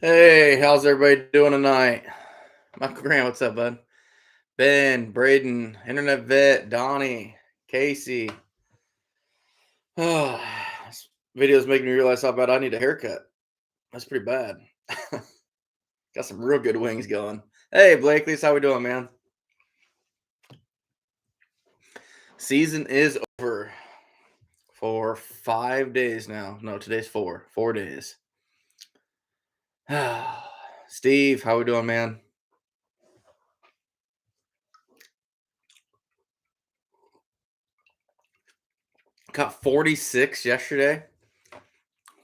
Hey, how's everybody doing tonight? Michael Grant, what's up, bud? Ben, Braden, Internet Vet, Donnie, Casey. Oh, this video's making me realize how bad I need a haircut. That's pretty bad. Got some real good wings going. Hey, Blakely's, how we doing, man? Season is over for 5 days now. No, today's 4. 4 days. Steve, how we doing, man? Got 46 yesterday.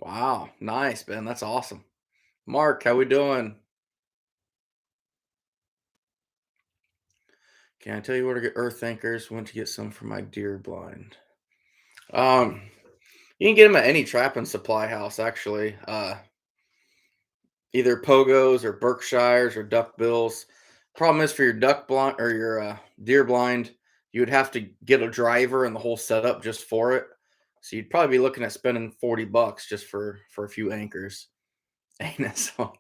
Wow, nice, Ben. That's awesome. Mark, how we doing? Can I tell you where to get earth anchors? Went to get some for my deer blind. Um, you can get them at any trap and supply house, actually. Either Pogos or Berkshires or Duck Bills. Problem is for your duck blind or your deer blind, you would have to get a driver and the whole setup just for it. So you'd probably be looking at spending $40 just for a few anchors. Ain't so,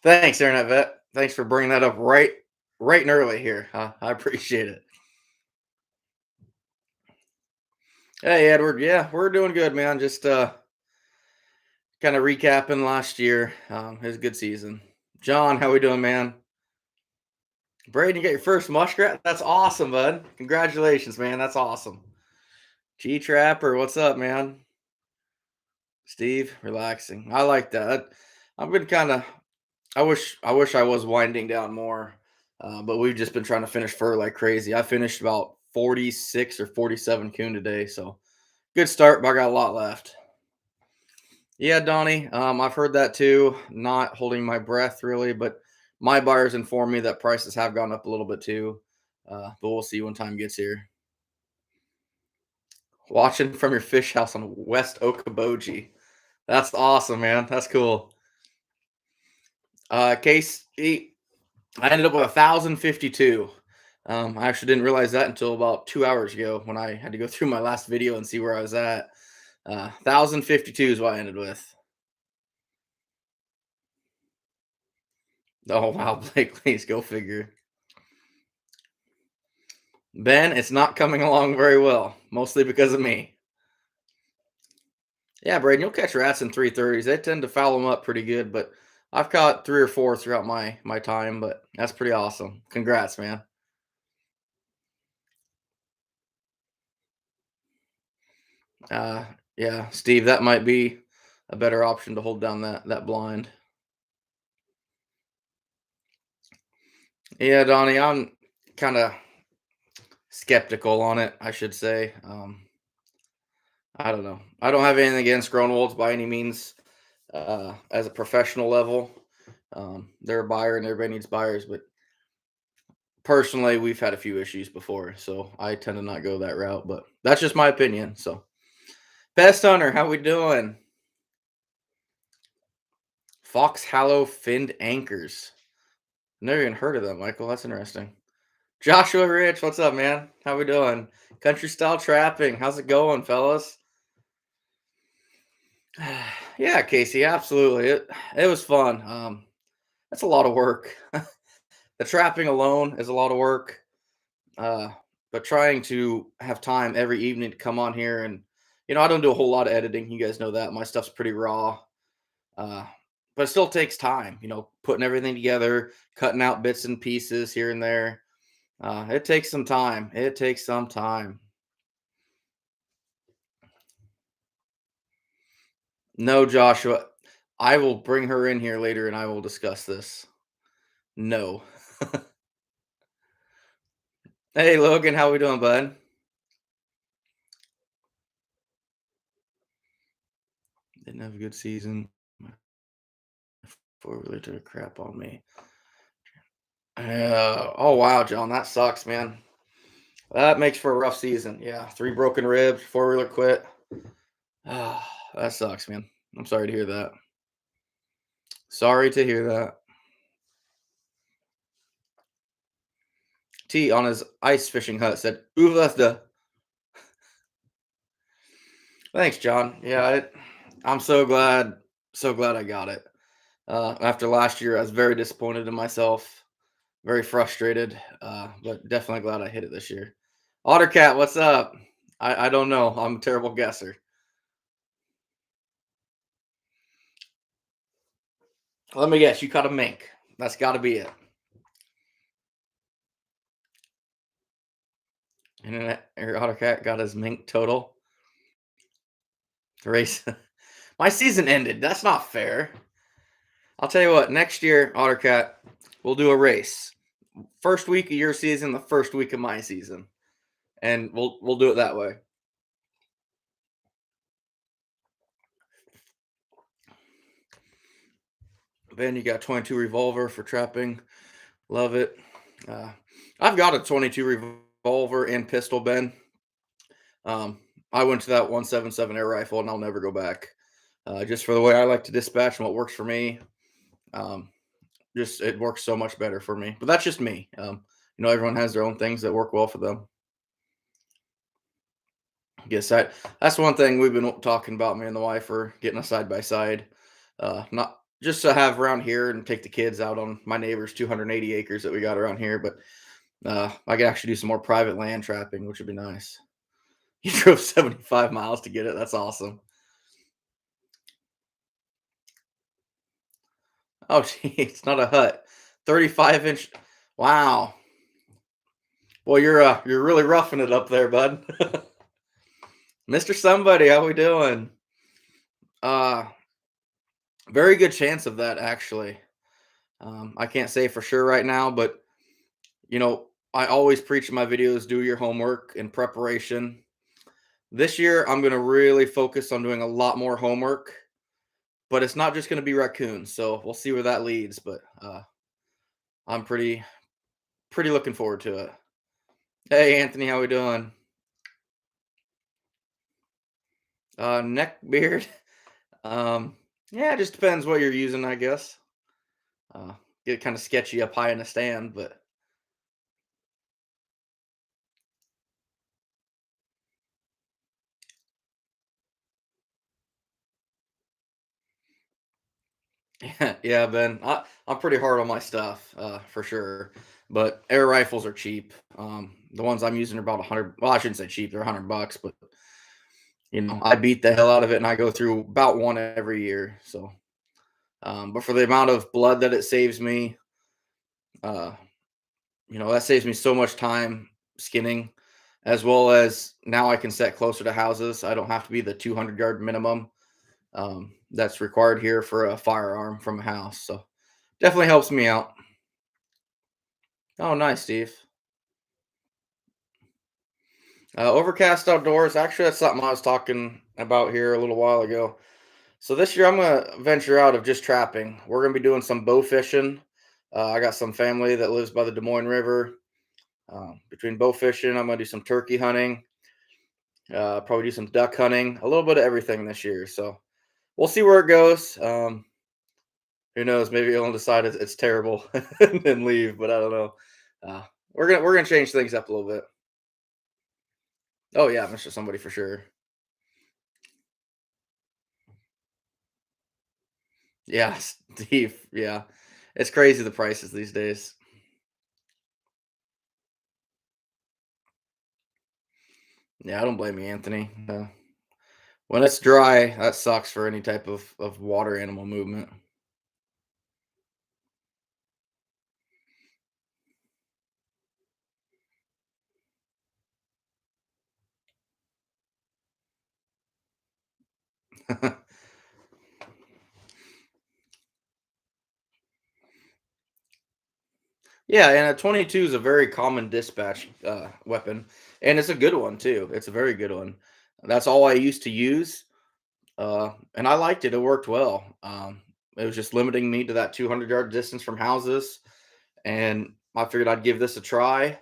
thanks, Internet Vet. Thanks for bringing that up right and early here. I appreciate it. Hey, Edward. Yeah, we're doing good, man. Just kind of recapping last year. It was a good season. John, how we doing, man? Braden, you got your first muskrat? That's awesome, bud. Congratulations, man. That's awesome. G Trapper, what's up, man? Steve, relaxing. I like that. I've been kind of. I wish I was winding down more, but we've just been trying to finish fur like crazy. I finished about 46 or 47 coon today, so good start, but I got a lot left. Yeah, Donnie. I've heard that too. Not holding my breath really, but my buyers informed me that prices have gone up a little bit too. But we'll see when time gets here. Watching from your fish house on West Okoboji. That's awesome, man. That's cool. Case, I ended up with 1,052. I actually didn't realize that until about 2 hours ago when I had to go through my last video and see where I was at. 1,052 is what I ended with. Oh wow, Blake, please go figure. Ben, it's not coming along very well, mostly because of me. Yeah, Braden, you'll catch rats in 330s. They tend to foul them up pretty good, but I've caught three or four throughout my time, but that's pretty awesome. Congrats, man. Uh, yeah, Steve, that might be a better option to hold down that blind. Yeah, Donnie, I'm kind of skeptical on it, I should say. I don't know. I don't have anything against grown wolves by any means. As a professional level, they're a buyer and everybody needs buyers, but personally, we've had a few issues before, so I tend to not go that route. But that's just my opinion. So, Pest Hunter, how we doing? Fox Hallow finned anchors. Never even heard of that, Michael. That's interesting. Joshua Rich, what's up, man? How we doing? Country style trapping. How's it going, fellas? Yeah, Casey, absolutely. It was fun. That's a lot of work. The trapping alone is a lot of work. Uh, but trying to have time every evening to come on here and I don't do a whole lot of editing. You guys know that my stuff's pretty raw. Uh, but it still takes time. Putting everything together, cutting out bits and pieces here and there. It takes some time. It takes some time. No, Joshua. I will bring her in here later and I will discuss this. No. Hey, Logan, how we doing, bud? Didn't have a good season. My four-wheeler took a crap on me. Oh wow, John, that sucks, man. That makes for a rough season. Yeah, three broken ribs, four-wheeler quit. Ah, that sucks, man. I'm sorry to hear that. Sorry to hear that. T on his ice fishing hut said, "Uvasta." Thanks, John. Yeah, I'm so glad. So glad I got it. After last year, I was very disappointed in myself, very frustrated, but definitely glad I hit it this year. Ottercat, what's up? I don't know. I'm a terrible guesser. Let me guess. You caught a mink. That's got to be it. And then your Ottercat got his mink total race. My season ended. That's not fair. I'll tell you what. Next year, Ottercat, we'll do a race. First week of your season, the first week of my season, and we'll do it that way. Ben, you got 22 revolver for trapping. Love it. Uh, I've got a 22 revolver and pistol, Ben. Um, I went to that 177 air rifle, and I'll never go back. Just for the way I like to dispatch and what works for me. Um, just it works so much better for me. But that's just me. Everyone has their own things that work well for them. Guess that's one thing we've been talking about. Me and the wife are getting a side by side. Not just to have around here and take the kids out on my neighbor's 280 acres that we got around here, but I could actually do some more private land trapping, which would be nice. You drove 75 miles to get it. That's awesome. Oh, gee, it's not a hut. 35-inch. Wow. Well, you're really roughing it up there, bud. Mr. Somebody, how we doing? Uh, Very good chance of that actually. I can't say for sure right now, but I always preach in my videos: do your homework in preparation. This year, I'm gonna really focus on doing a lot more homework, but it's not just gonna be raccoons. So we'll see where that leads. But I'm pretty looking forward to it. Hey, Anthony, how we doing? Neck beard. Um, yeah, it just depends what you're using, I guess. Uh, get kind of sketchy up high in the stand, but yeah, Ben, I'm pretty hard on my stuff, for sure. But air rifles are cheap. The ones I'm using are about 100. Well, I shouldn't say cheap; they're $100. But I beat the hell out of it, and I go through about one every year. So, but for the amount of blood that it saves me, uh, that saves me so much time skinning, as well as now I can set closer to houses. I don't have to be the 200-yard minimum that's required here for a firearm from a house. So definitely helps me out. Oh, nice, Steve. Overcast outdoors. Actually, that's something I was talking about here a little while ago. So this year I'm gonna venture out of just trapping. We're gonna be doing some bow fishing. I got some family that lives by the Des Moines River. Between bow fishing, I'm gonna do some turkey hunting. Probably do some duck hunting. A little bit of everything this year. So we'll see where it goes. Who knows? Maybe I'll decide it's terrible and then leave. But I don't know. Uh, we're gonna change things up a little bit. Oh yeah, Mr. Somebody for sure. Yeah, Steve. Yeah, it's crazy the prices these days. Yeah, I don't blame you, Anthony. When it's dry, that sucks for any type of water animal movement. Yeah, and a 22 is a very common dispatch weapon, and it's a good one too. It's a very good one. That's all I used to use, and I liked it. It worked well. It was just limiting me to that 200-yard distance from houses, and I figured I'd give this a try.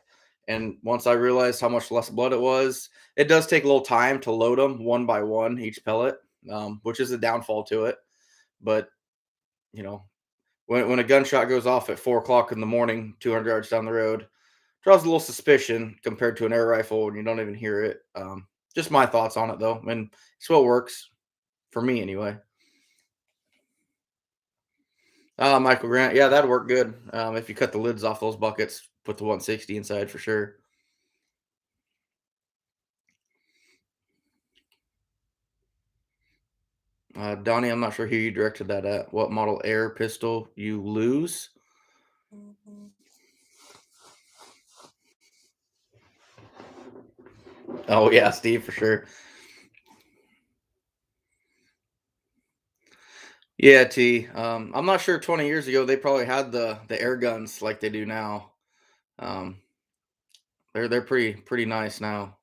And once I realized how much less blood it was, it does take a little time to load them one by one each pellet, which is a downfall to it. But you know, when a gunshot goes off at 4 o'clock in the morning, 200 yards down the road, draws a little suspicion compared to an air rifle when you don't even hear it. Just my thoughts on it though, and it's what works for me anyway. Michael Grant. Yeah, that'd work good. If you cut the lids off those buckets, put the 160 inside for sure. Donnie, I'm not sure who you directed that at. What model air pistol you lose? Oh yeah, Steve for sure. Yeah, T. I'm not sure. 20 years ago, they probably had the air guns like they do now. Um, they're pretty nice now.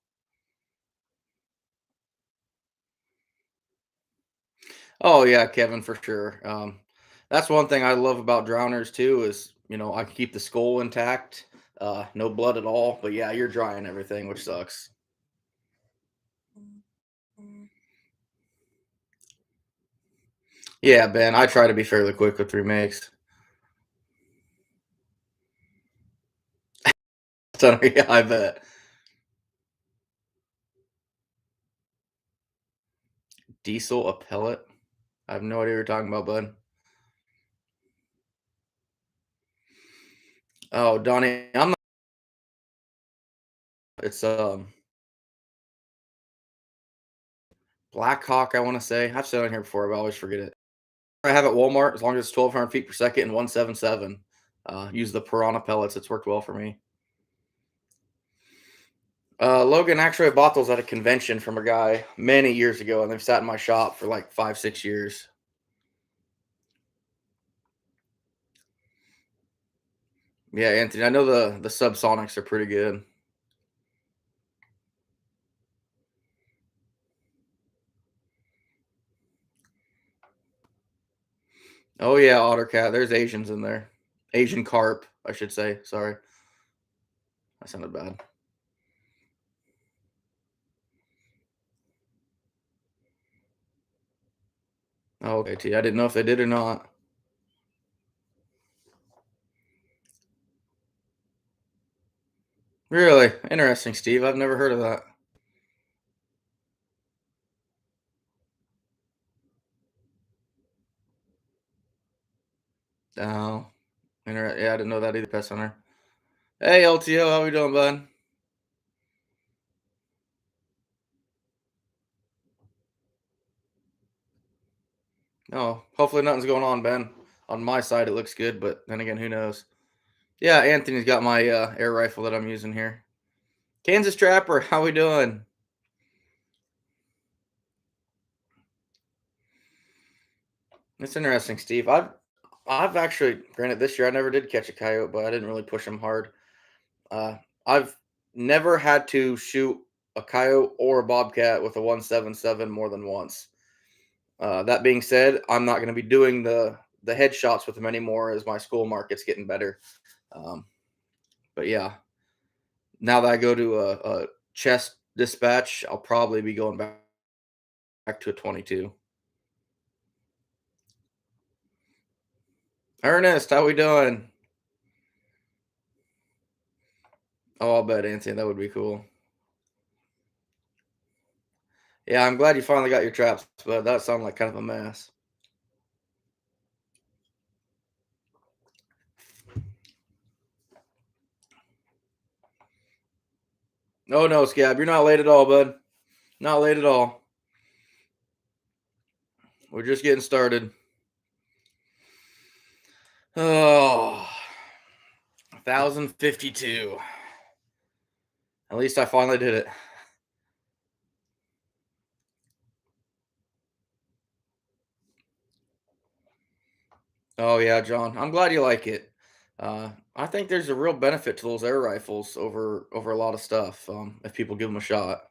Oh yeah, Kevin for sure. That's one thing I love about drowners too is I can keep the skull intact, no blood at all. But yeah, you're drying everything, which sucks. Yeah, Ben, I try to be fairly quick with remakes. So yeah, I bet. Diesel a pellet. I have no idea what you're talking about, bud. Oh, Donnie, I'm not. It's Black Hawk. I want to say I've said it on here before, but I always forget it. I have at Walmart as long as it's 1,200 feet per second and 177. Use the Piranha pellets. It's worked well for me. Logan, actually, I bought those at a convention from a guy many years ago, and they've sat in my shop for like 5, 6 years. Yeah, Anthony, I know the subsonics are pretty good. Oh yeah, Ottercat. There's Asians in there. Asian carp, I should say. Sorry, that sounded bad. Oh, okay, T. I didn't know if they did or not. Really interesting, Steve. I've never heard of that. Oh, yeah, I didn't know that either. Pest hunter. Hey, LTO, how we doing, bud? Oh, hopefully nothing's going on, Ben. On my side, it looks good, but then again, who knows? Yeah, Anthony's got my air rifle that I'm using here. Kansas Trapper, how we doing? It's interesting, Steve. I've actually, granted, this year I never did catch a coyote, but I didn't really push him hard. I've never had to shoot a coyote or a bobcat with a 177 more than once. That being said, I'm not going to be doing the headshots with them anymore as my school market's getting better. Um, but yeah, now that I go to a chest dispatch, I'll probably be going back to a 22. Ernest, how we doing? Oh, I'll bet Anthony, that would be cool. Yeah, I'm glad you finally got your traps, but that sounded like kind of a mess. Oh no, Scab, you're not late at all, bud. Not late at all. We're just getting started. Oh, 1,052. At least I finally did it. Oh yeah, John. I'm glad you like it. I think there's a real benefit to those air rifles over a lot of stuff. If people give them a shot.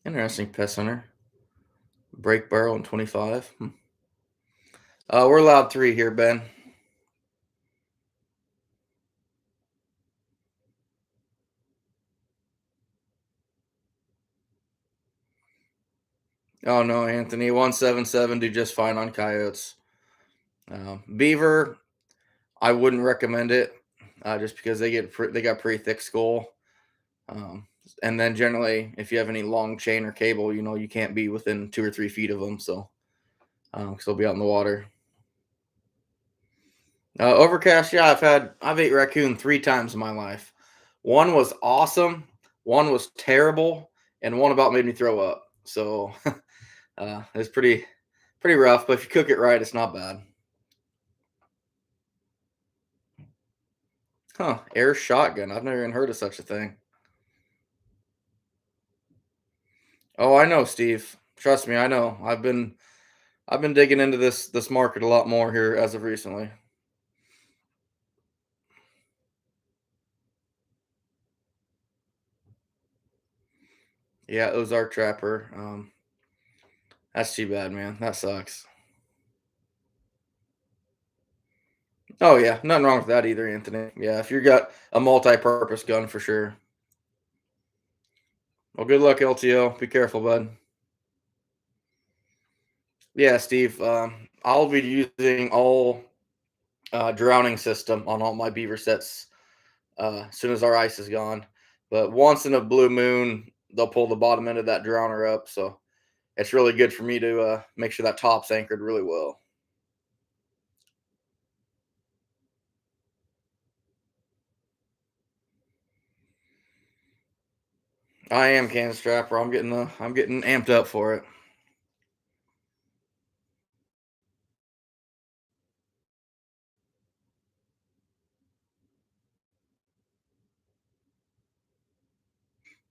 Interesting, pest hunter. Break barrel in 25. We're allowed three here, Ben. Oh no, Anthony. 177 do just fine on coyotes. Beaver, I wouldn't recommend it, just because they got pretty thick skull. Um, And then generally, if you have any long chain or cable, you can't be within 2 or 3 feet of them. So, because they'll be out in the water. Overcast, yeah, I've ate raccoon 3 times in my life. One was awesome, one was terrible, and one about made me throw up. So, it's pretty rough. But if you cook it right, it's not bad. Huh? Air shotgun. I've never even heard of such a thing. Oh, I know, Steve. Trust me, I know. I've been digging into this market a lot more here as of recently. Yeah, Ozark Trapper. That's too bad, man. That sucks. Oh yeah, nothing wrong with that either, Anthony. Yeah, if you got a multi-purpose gun for sure. Well, good luck, LTO. Be careful, bud. Yeah, Steve. I'll be using all drowning system on all my beaver sets as soon as our ice is gone. But once in a blue moon, they'll pull the bottom end of that drowner up, so it's really good for me to make sure that top's anchored really well. I am Kansas Trapper. I'm getting amped up for it.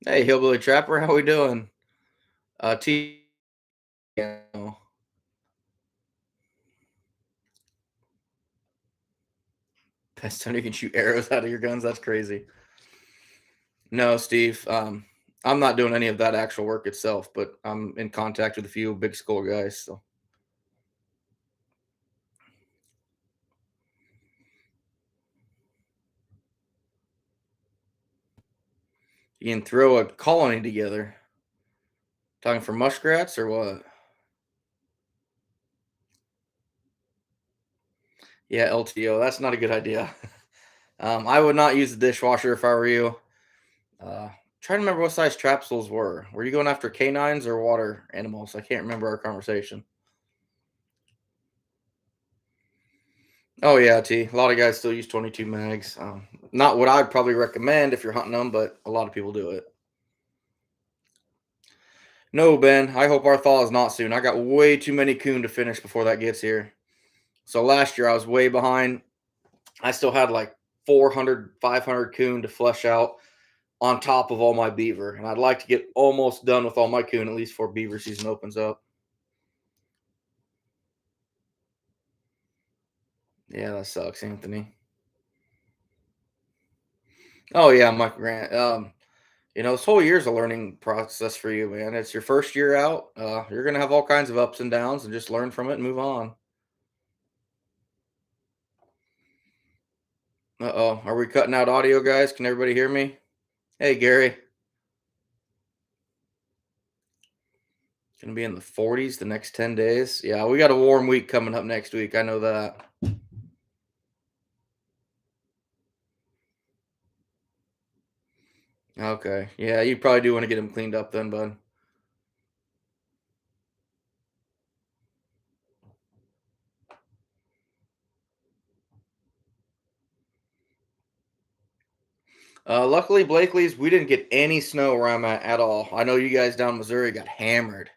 Hey, Hillbilly Trapper, how we doing? T. Pest hunter, you can shoot arrows out of your guns. That's crazy. No, Steve. I'm not doing any of that actual work itself, but I'm in contact with a few big skull guys. So you can throw a colony together. Talking for muskrats or what? Yeah, LTO. That's not a good idea. I would not use the dishwasher if I were you. Trying to remember what size traps those were. Were you going after canines or water animals? I can't remember our conversation. Oh yeah, T. A lot of guys still use 22 mags. Not what I'd probably recommend if you're hunting them, but a lot of people do it. No, Ben. I hope our thaw is not soon. I got way too many coon to finish before that gets here. So last year I was way behind. I still had like 400, 500 coon to flush out on top of all my beaver, and I'd like to get almost done with all my coon at least before beaver season opens up. Yeah, that sucks, Anthony. Oh yeah, Mike Grant. This whole year's a learning process for you, man. It's your first year out. You're gonna have all kinds of ups and downs, and just learn from it and move on. Uh oh, are we cutting out audio, guys? Can everybody hear me? Hey, Gary. Gonna be in the 40s the next 10 days. Yeah, we got a warm week coming up next week. I know that. Okay. Yeah, you probably do want to get them cleaned up then, bud. Luckily, Blakely's, we didn't get any snow where I'm at all. I know you guys down in Missouri got hammered.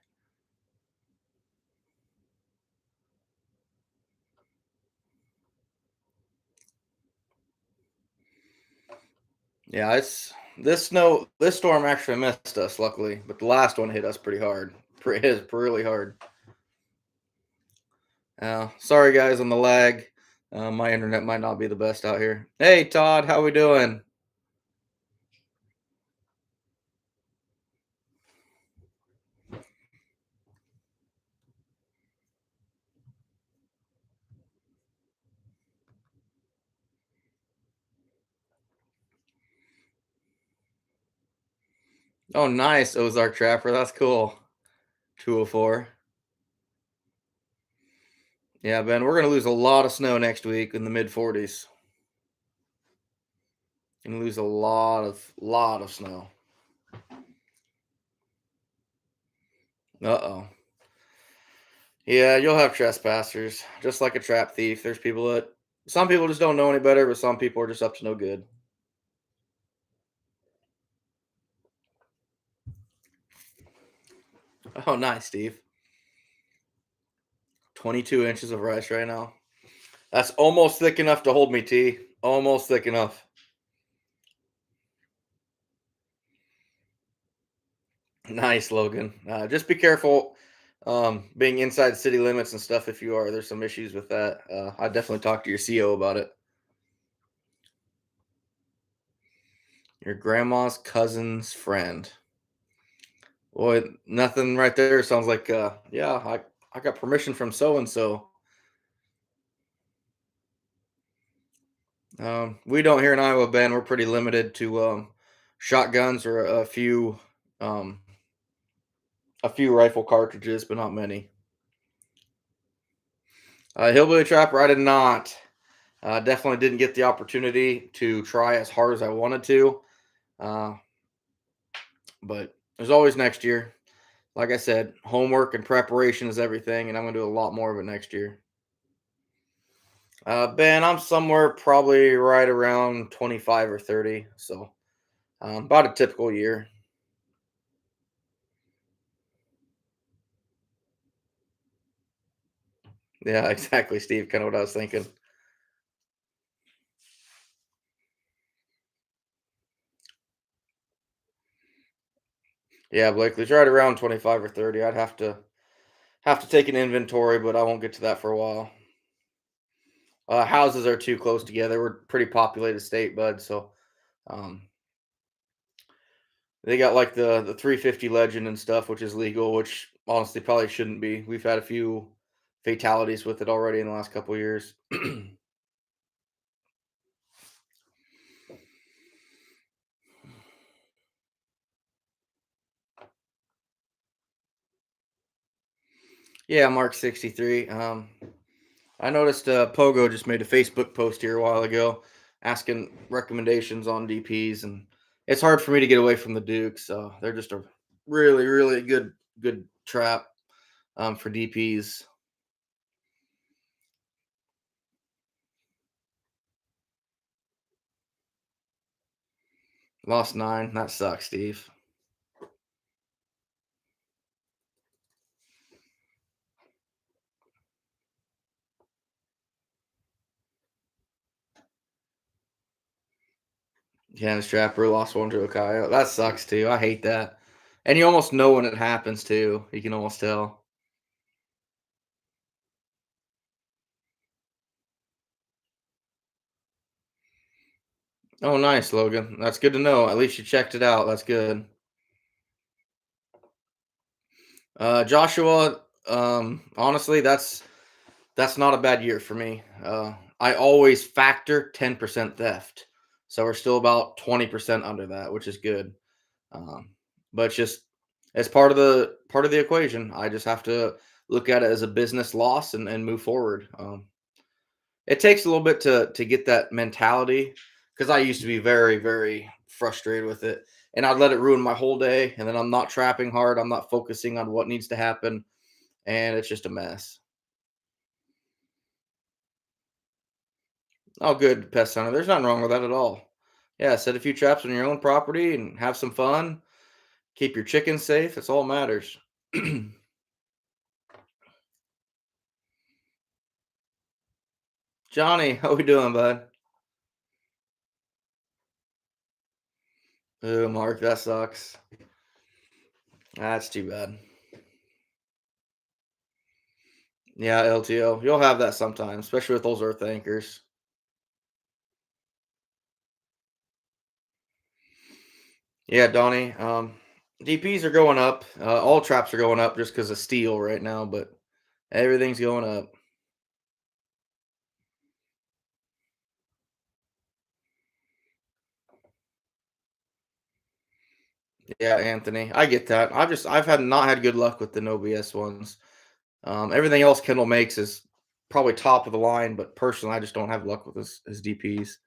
Yeah, this storm actually missed us, luckily, but the last one hit us pretty hard. It hit really hard. Sorry guys on the lag. My internet might not be the best out here. Hey Todd, how we doing? Oh, nice, Ozark Trapper. That's cool. 204. Yeah, Ben, we're gonna lose a lot of snow next week in the mid 40s. Gonna lose a lot of snow. Uh-oh. Yeah, you'll have trespassers, just like a trap thief. There's people that some people just don't know any better, but some people are just up to no good. Oh, nice, Steve. 22 inches of rice right now. That's almost thick enough to hold me, T. Almost thick enough. Nice, Logan. Just be careful being inside city limits and stuff if you are. There's some issues with that. I'd definitely talk to your CO about it. Your grandma's cousin's friend. Boy, nothing right there sounds like, yeah, I got permission from so and so. We don't here in Iowa, Ben. We're pretty limited to shotguns or um, a few rifle cartridges, but not many. Hillbilly Trapper, I did not. Definitely didn't get the opportunity to try as hard as I wanted to, uh, but there's always next year. Like I said, homework and preparation is everything, and I'm going to do a lot more of it next year. Ben, I'm somewhere probably right around 25 or 30, so about a typical year. Yeah, exactly, Steve. Kind of what I was thinking. Yeah, Blakely's right around 25 or 30. I'd have to take an inventory, but I won't get to that for a while. Houses are too close together. We're a pretty populated state, bud. So um, they got like the 350 legend and stuff, which is legal, which honestly probably shouldn't be. We've had a few fatalities with it already in the last couple of years. Yeah, Mark 63. I noticed Pogo just made a Facebook post here a while ago asking recommendations on DPs, and it's hard for me to get away from the Dukes. So they're just a really, really good trap for DPs. Lost nine. That sucks, Steve. Janice Trapper lost one to a coyote. That sucks too. I hate that. And you almost know when it happens too. You can almost tell. Oh, nice, Logan. That's good to know. At least you checked it out. That's good. Joshua, honestly, that's not a bad year for me. I always factor 10% theft. So we're still about 20% under that, which is good. Um, but it's just it's part of the equation. I just have to look at it as a business loss and move forward. It takes a little bit to get that mentality because I used to be very frustrated with it, and I'd let it ruin my whole day. And then I'm not trapping hard. I'm not focusing on what needs to happen, and it's just a mess. Oh, good, pest hunter. There's nothing wrong with that at all. Yeah, set a few traps on your own property and have some fun. Keep your chickens safe. That's all that matters. Johnny, how we doing, bud? Oh, Mark, that sucks. That's too bad. Yeah, LTO. You'll have that sometimes, especially with those earth anchors. Yeah, Donnie. DPs are going up. All traps are going up just because of steel right now, but everything's going up. Yeah, Anthony. I get that. I've had not had good luck with the no BS ones. Everything else Kendall makes is probably top of the line, but personally, I just don't have luck with his DPs.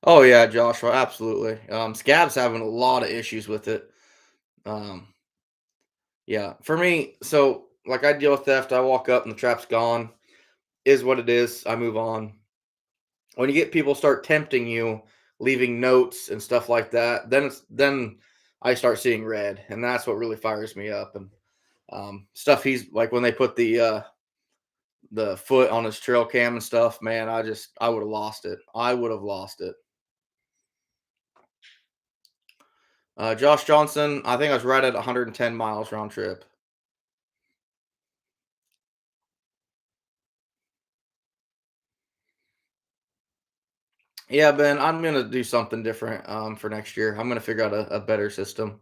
Oh yeah, Joshua, absolutely. Scab's having a lot of issues with it. Um, yeah, for me, so like I deal with theft. I walk up and the trap's gone. Is what it is. I move on. When you get people start tempting you, leaving notes and stuff like that, then I start seeing red, and that's what really fires me up. And stuff he's like when they put the foot on his trail cam and stuff, man, I would have lost it. I would have lost it. Josh Johnson, I think I was right at 110 miles round trip. Yeah, Ben, I'm gonna do something different for next year. I'm gonna figure out a better system.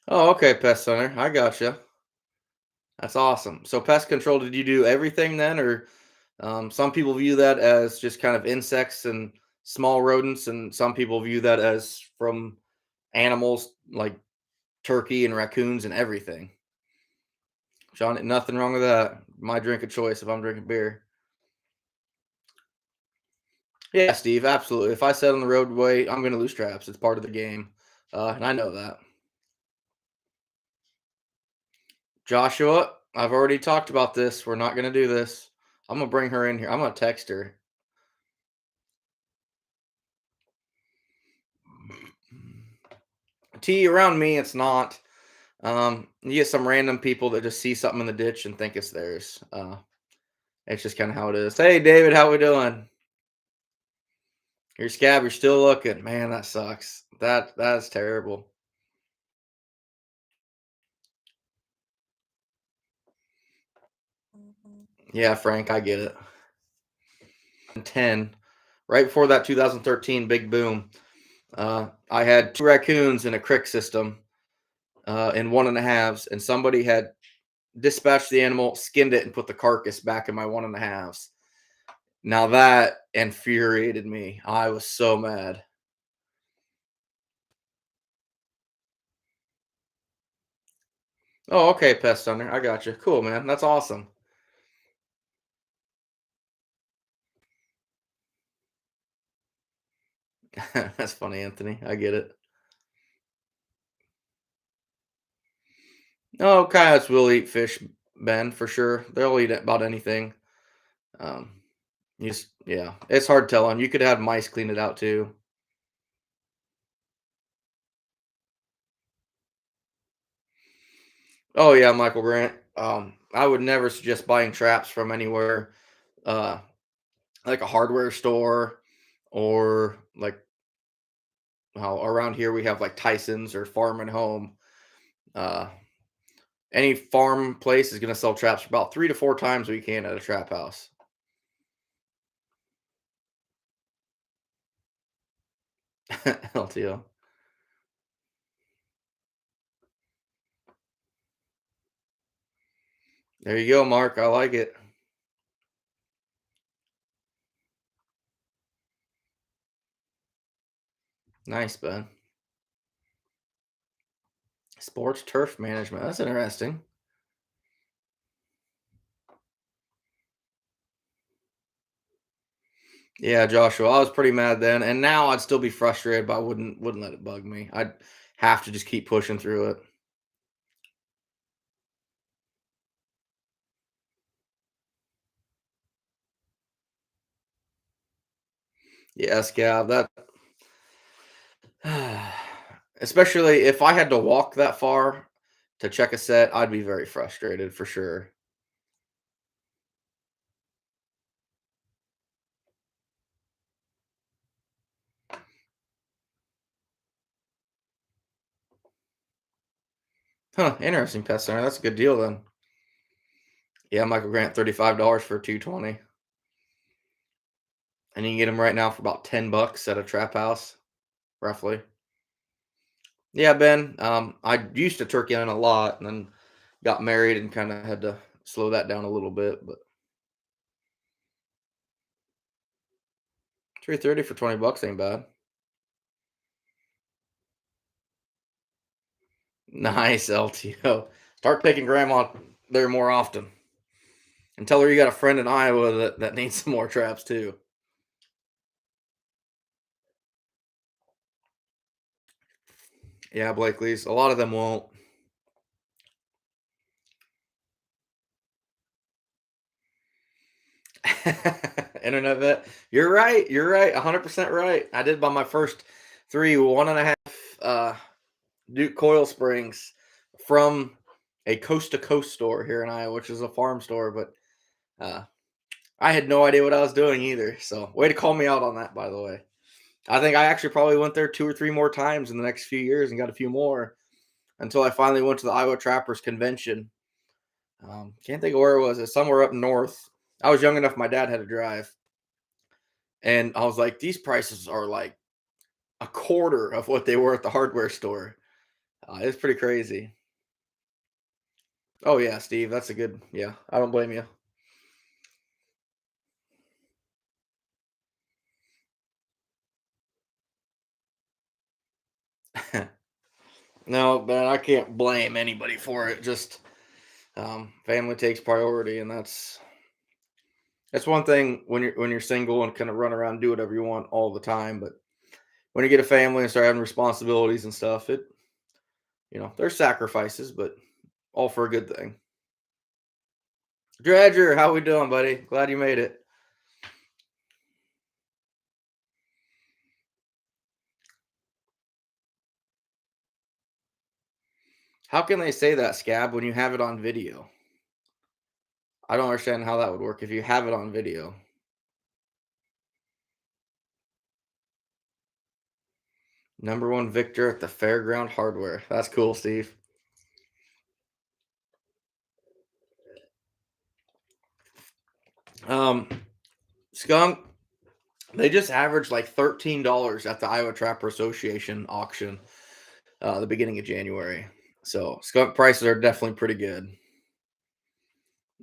Oh, okay, pest center. I gotcha. That's awesome. So pest control, did you do everything then, or some people view that as just kind of insects and small rodents, and some people view that as from animals like turkey and raccoons and everything. John, nothing wrong with that. My drink of choice if I'm drinking beer. Yeah, Steve, absolutely. If I set on the roadway, I'm going to lose traps. It's part of the game, and I know that. Joshua, I've already talked about this. We're not going to do this. I'm going to bring her in here. I'm going to text her. T around me, it's not. You get some random people that just see something in the ditch and think it's theirs. It's just kind of how it is. Hey, David, how we doing? Your scab, you're still looking. Man, that sucks. That's terrible. Yeah, Frank, I get it. 10, right before that 2013 big boom, I had two raccoons in a crick system in one and a halves, and somebody had dispatched the animal, skinned it, and put the carcass back in my one and a halves. Now that infuriated me. I was so mad. Oh, okay, pest hunter. I got you. Cool, man. That's awesome. That's funny, Anthony. I get it. Oh, coyotes will eat fish, Ben, for sure. They'll eat about anything. Um, yeah, it's hard telling. You could have mice clean it out too. Oh yeah, Michael Grant. I would never suggest buying traps from anywhere, uh, like a hardware store or like how around here we have like Tyson's or Farm and Home. Uh, any farm place is going to sell traps about 3 to 4 times what you can at a trap house. LTO. There you go, Mark. I like it. Nice, Ben. Sports turf management. That's interesting. Yeah, Joshua, I was pretty mad then, and now I'd still be frustrated, but I wouldn't let it bug me. I'd have to just keep pushing through it. Yes, yeah, that especially if I had to walk that far to check a set, I'd be very frustrated for sure. Huh, interesting, pet center. That's a good deal then. Yeah, Michael Grant, $35 for 220. And you can get them right now for about $10 at a trap house, roughly. Yeah, Ben. I used to turkey hunt a lot and then got married and kind of had to slow that down a little bit, but 330 for $20 ain't bad. Nice LTO. Start taking grandma there more often. And tell her you got a friend in Iowa that needs some more traps too. Yeah, Blakely's. A lot of them won't. Internet vet. You're right. You're right. 100% right. I did buy my first three, 1.5 Duke coil springs from a coast to coast store here in Iowa, which is a farm store. But uh, I had no idea what I was doing either. So, way to call me out on that, by the way. I think I actually probably went there 2 or 3 more times in the next few years and got a few more until I finally went to the Iowa Trappers Convention. Can't think of where it was. It's somewhere up north. I was young enough. My dad had to drive, and I was like, these prices are like a quarter of what they were at the hardware store. It's pretty crazy. Oh yeah, Steve, that's a good. Yeah, I don't blame you. No, but I can't blame anybody for it. Just family takes priority, and that's one thing when you're single and kind of run around and do whatever you want all the time. But when you get a family and start having responsibilities and stuff, there's sacrifices, but all for a good thing. Dredger, how we doing, buddy? Glad you made it. How can they say that, Scab, when you have it on video? I don't understand how that would work if you have it on video. Number one victor at the Fairground Hardware. That's cool, Steve. Um, Skunk, they just averaged like $13 at the Iowa Trapper Association auction the beginning of January. So skunk prices are definitely pretty good.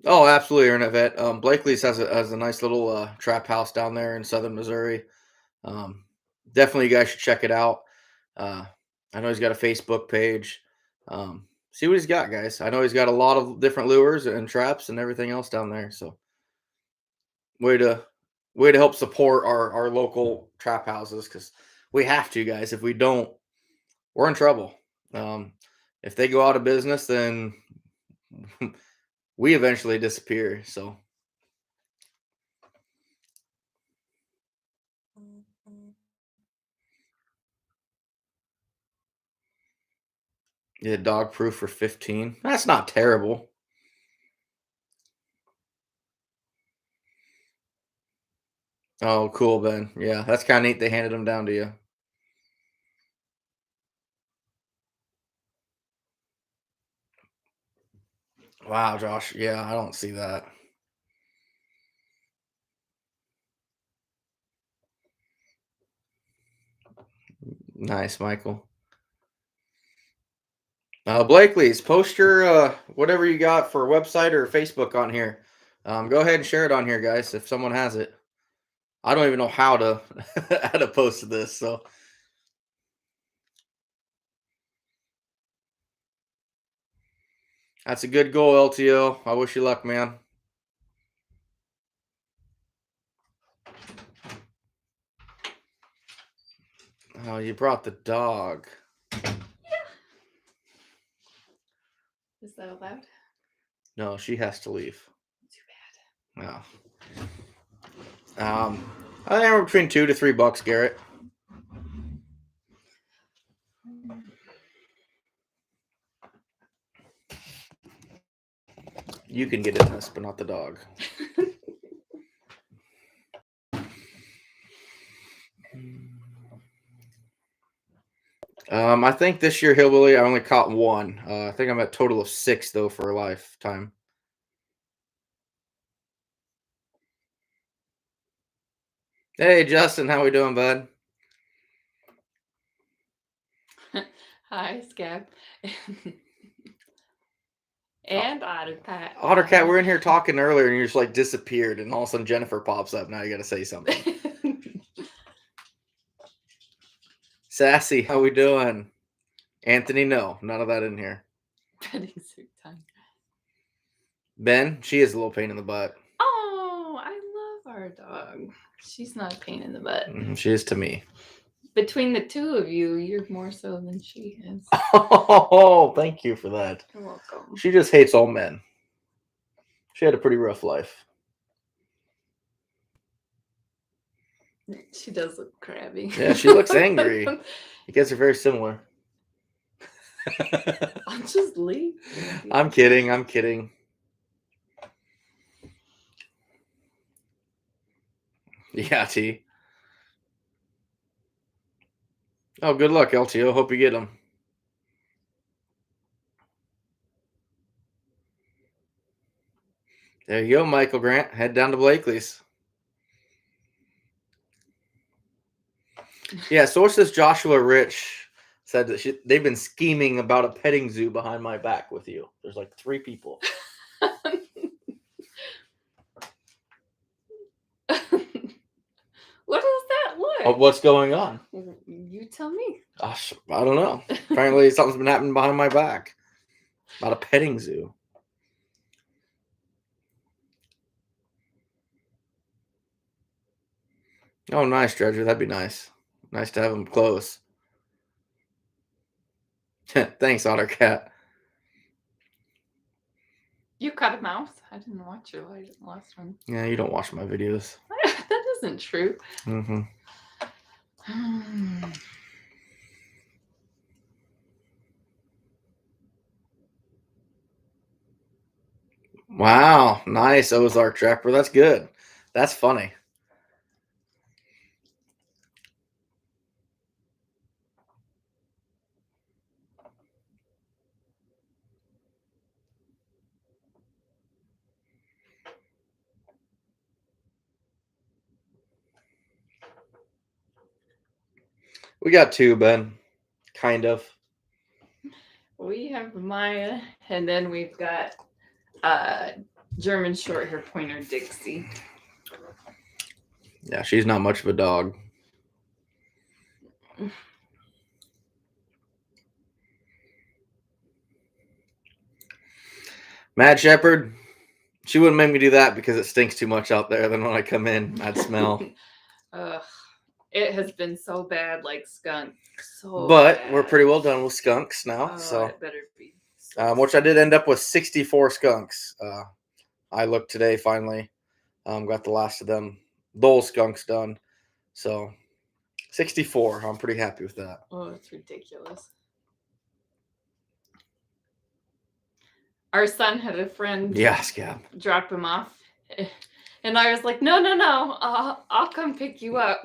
Oh, absolutely, Internet Vet. Blakely's has a nice little trap house down there in southern Missouri. Um, Definitely, you guys should check it out. Uh, I know he's got a Facebook page. See what he's got, guys. I know he's got a lot of different lures and traps and everything else down there. So way to way to help support our local trap houses because we have to, guys. If we don't, we're in trouble. Um, if they go out of business, then we eventually disappear. So yeah, dog proof for 15. That's not terrible. Oh, cool, Ben. Yeah, that's kind of neat. They handed them down to you. Wow, Josh. Yeah, I don't see that. Nice, Michael. Blakely's post your whatever you got for website or Facebook on here. Go ahead and share it on here, guys. If someone has it, I don't even know how to how to post this. So that's a good goal, LTO. I wish you luck, man. Oh, you brought the dog. Is that allowed? No, she has to leave. Too bad. No. I think we're between $2 to $3, Garrett. You can get in this, but not the dog. I think this year Hillbilly, I only caught one. I think I'm at a total of 6 though for a lifetime. Hey Justin, how we doing, bud? Hi, Scab. And Ottercat. Ottercat, we're in here talking earlier, and you just like disappeared, and all of a sudden Jennifer pops up. Now you got to say something. Sassy, how we doing? Anthony, no, none of that in here. Petting suit time. Ben, she is a little pain in the butt. Oh, I love our dog. She's not a pain in the butt. She is to me. Between the two of you, you're more so than she is. Oh, thank you for that. You're welcome. She just hates all men. She had a pretty rough life. She does look crabby. Yeah, she looks angry. You guys are very similar. I'll just leave. I'm kidding. I'm kidding. Yeah, T. Oh, good luck, LTO. Hope you get them. There you go, Michael Grant. Head down to Blakely's. Yeah, sources Joshua Rich said that they've been scheming about a petting zoo behind my back with you. There's like 3 people. What does that look? Oh, what's going on? You tell me. I don't know. Apparently something's been happening behind my back. About a petting zoo. Oh, nice, Dredger. That'd be nice. Nice to have him close. Thanks, Ottercat. You cut a mouse? I didn't watch your last one. Yeah, you don't watch my videos. That isn't true. Mm-hmm. Wow, nice Ozark Trapper. That's good. That's funny. We got 2, Ben. Kind of. We have Maya, and then we've got German Shorthair Pointer Dixie. Yeah, she's not much of a dog. Mad Shepherd, she wouldn't make me do that because it stinks too much out there. Then when I come in, I'd smell. Ugh, it has been so bad, like skunk. But bad. we're pretty well done with skunks now. Oh, so it better be. Which I did end up with 64 skunks. I looked today finally. Got the last of them, those skunks done. So 64. I'm pretty happy with that. Oh, it's ridiculous. Our son had a friend drop him off. And I was like, no, I'll come pick you up.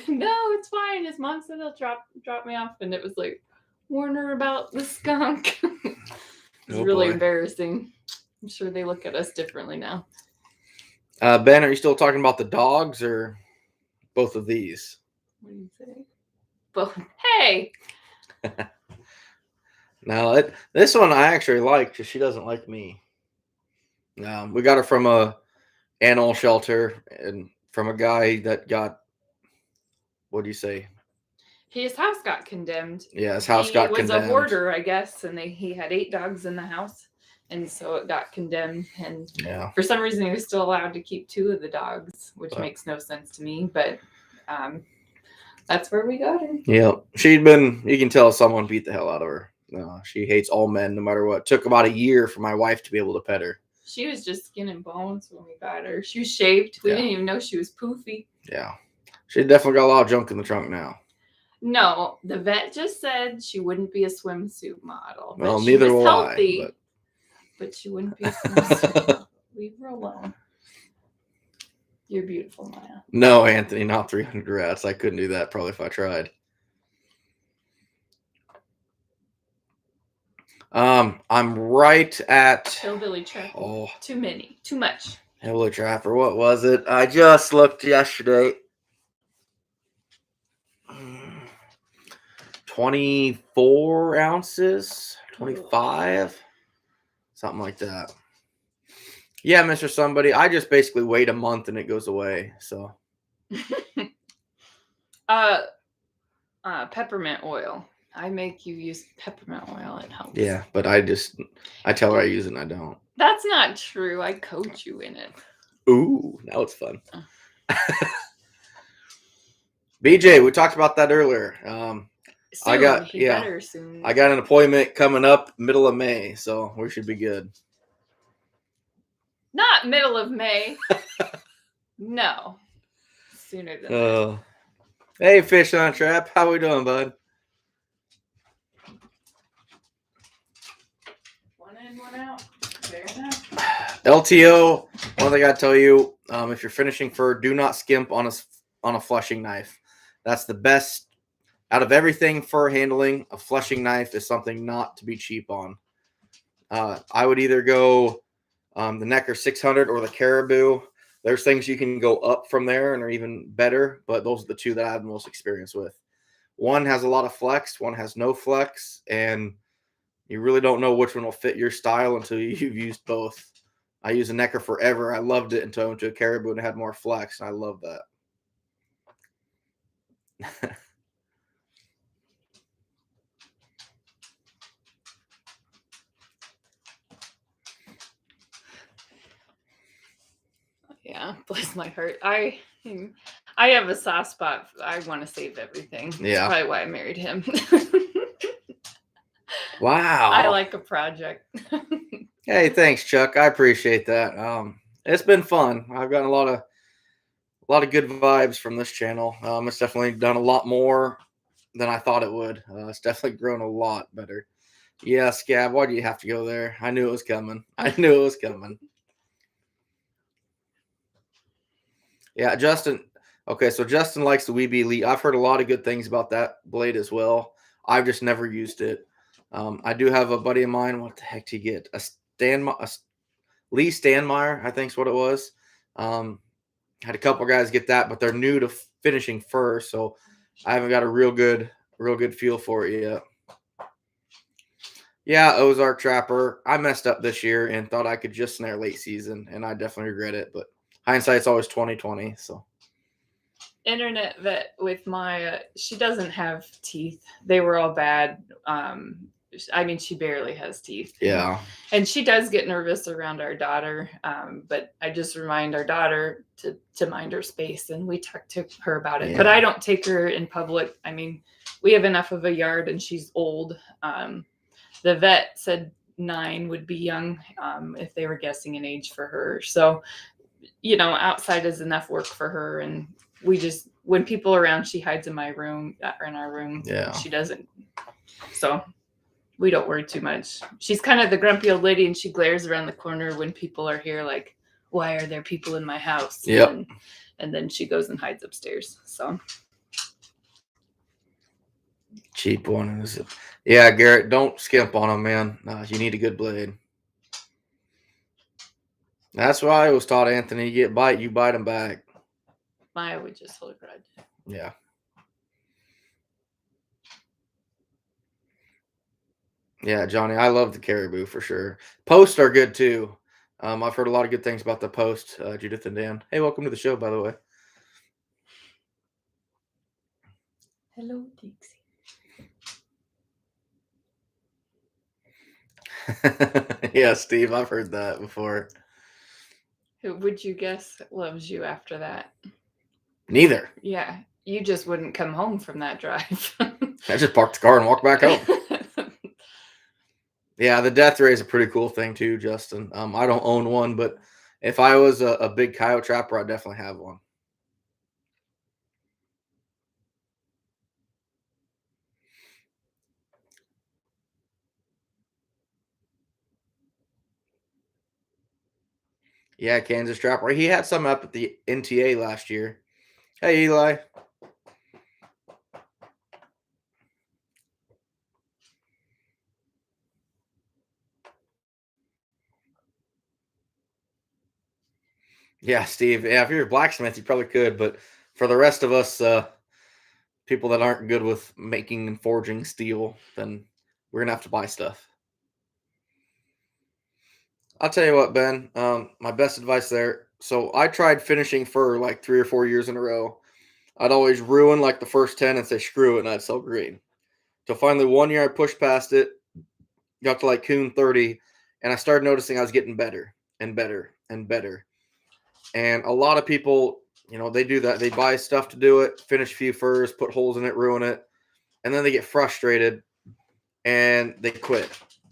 No, it's fine. His mom said he'll drop me off. And it was like, warn her about the skunk. It's really embarrassing. I'm sure they look at us differently now. Ben, are you still talking about the dogs or both of these? What do you say? Both. Hey! Now, this one I actually like because she doesn't like me. We got her from a animal shelter and from a guy that got, what do you say? His house got condemned. Yeah, his house got condemned. He was a hoarder, I guess, and he had 8 dogs in the house, and so it got condemned. And for some reason, he was still allowed to keep 2 of the dogs, which makes no sense to me, but that's where we got her. Yeah, she'd been, you can tell someone beat the hell out of her. She hates all men no matter what. It took about a year for my wife to be able to pet her. She was just skin and bones when we got her. She was shaved. We didn't even know she was poofy. Yeah. She definitely got a lot of junk in the trunk now. No, the vet just said she wouldn't be a swimsuit model. Well, neither will healthy, I. But she wouldn't be a swimsuit model. Leave her alone. You're beautiful, Maya. No, Anthony, not 300 rats. I couldn't do that probably if I tried. I'm right at Hillbilly Trapper. Oh, too many, too much. Hillbilly Trapper. What was it? I just looked yesterday. 24 ounces, 25, something like that. Yeah, Mr. Somebody. I just basically wait a month and it goes away. So, peppermint oil. I make you use peppermint oil. It helps. Yeah, but I tell her I use it and I don't. That's not true. I coach you in it. Ooh, now it's fun. BJ, we talked about that earlier. Soon, better soon. I got an appointment coming up middle of May, so we should be good. Not middle of May. No, sooner than that. Hey, Fish on Trap, how we doing, bud? One in, one out. Fair enough. LTO. One thing I tell you, if you're finishing fur, do not skimp on a flushing knife. That's the best out of everything fur handling. A flushing knife is something not to be cheap on. I would either go the Necker 600 or the Caribou. There's things you can go up from there and are even better, but those are the two that I have the most experience with. One has a lot of flex, one has no flex, and you really don't know which one will fit your style until you've used both. I used a Necker forever. I loved it until I went to a Caribou and it had more flex, and I love that. Yeah, bless my heart. I have a soft spot. I want to save everything. Yeah. That's probably why I married him. Wow. I like a project. Hey, thanks, Chuck. I appreciate that. It's been fun. I've gotten a lot of good vibes from this channel. It's definitely done a lot more than I thought it would. It's definitely grown a lot better. Yeah, Scab, why do you have to go there? I knew it was coming. Yeah, Justin. Okay, so Justin likes the Weeby Elite. I've heard a lot of good things about that blade as well. I've just never used it. I do have a buddy of mine. What the heck did he get? Lee Stanmeyer, I think is what it was. Had a couple guys get that, but they're new to finishing fur, so I haven't got a real good feel for it yet. Yeah, Ozark Trapper. I messed up this year and thought I could just snare late season, and I definitely regret it. But hindsight's always 20/20. So internet vet with my she doesn't have teeth. They were all bad. I mean, she barely has teeth. Yeah. And she does get nervous around our daughter. But I just remind our daughter to mind her space, and we talk to her about it. Yeah. But I don't take her in public. I mean, we have enough of a yard and she's old. The vet said 9 would be young if they were guessing an age for her. So, outside is enough work for her. And we just, when people are around, she hides in my room, or in our room. Yeah. She doesn't. So we don't worry too much. She's kind of the grumpy old lady, and she glares around the corner when people are here, like, why are there people in my house? Yep. And then she goes and hides upstairs. So. Cheap one. Yeah, Garrett, don't skimp on them, man. You need a good blade. That's why I was taught, Anthony, you bite them back. Maya would just hold a grudge. Yeah. Yeah, Johnny, I love the Caribou for sure. Posts are good too. I've heard a lot of good things about the Post, Judith and Dan. Hey, welcome to the show, by the way. Hello, Dixie. Yeah, Steve, I've heard that before. Who would you guess loves you after that? Neither. Yeah, you just wouldn't come home from that drive. I just parked the car and walked back home. Yeah, the death ray is a pretty cool thing too, Justin. I don't own one, but if I was a big coyote trapper, I'd definitely have one. Yeah, Kansas trapper. He had some up at the NTA last year. Hey, Eli. Yeah, Steve. Yeah, if you're a blacksmith, you probably could, but for the rest of us, people that aren't good with making and forging steel, then we're gonna have to buy stuff. I'll tell you what, Ben. My best advice there. So I tried finishing for like 3 or 4 years in a row. I'd always ruin like the first 10 and say screw it, and I'd sell green. So finally, one year I pushed past it, got to like coon 30, and I started noticing I was getting better and better and better. And a lot of people, they do that. They buy stuff to do it, finish a few furs, put holes in it, ruin it, and then they get frustrated and they quit.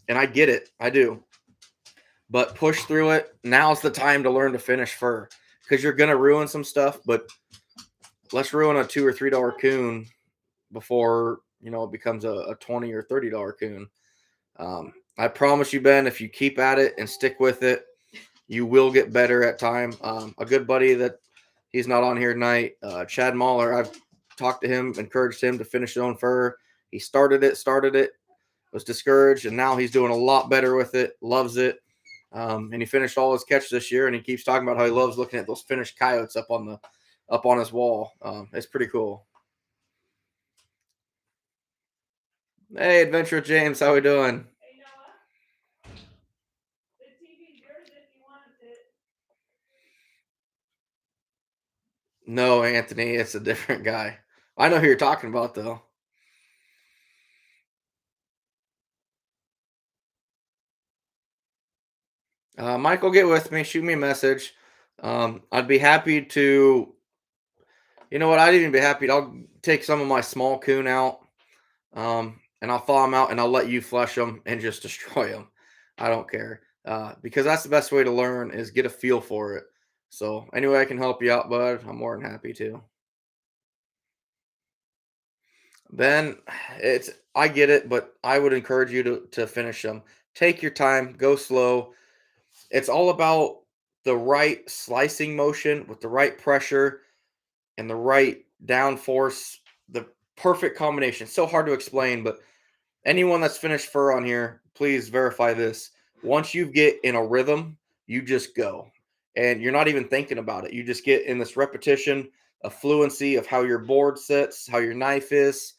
And I get it, I do. But push through it. Now's the time to learn to finish fur because you're gonna ruin some stuff. But let's ruin a $2 or $3 coon before it becomes a $20 or $30 coon. I promise you, Ben, if you keep at it and stick with it, you will get better at time. A good buddy that he's not on here tonight, Chad Mahler. I've talked to him, encouraged him to finish his own fur. He started it, was discouraged, and now he's doing a lot better with it. Loves it, and he finished all his catches this year. And he keeps talking about how he loves looking at those finished coyotes up on his wall. It's pretty cool. Hey, Adventure James, how we doing? Hey, Noah. The TV's yours if you wanted it. No, Anthony, it's a different guy. I know who you're talking about, though. Michael, get with me. Shoot me a message. I'd be happy to. You know what? I'd even be happy. I'll take some of my small coon out, and I'll thaw them out, and I'll let you flush them and just destroy them. I don't care, because that's the best way to learn is get a feel for it. So anyway, I can help you out, bud. I'm more than happy to. Then I get it, but I would encourage you to finish them. Take your time, go slow. It's all about the right slicing motion with the right pressure and the right down force, the perfect combination. So hard to explain, but anyone that's finished fur on here, please verify this. Once you get in a rhythm, you just go. And you're not even thinking about it. You just get in this repetition, a fluency of how your board sits, how your knife is.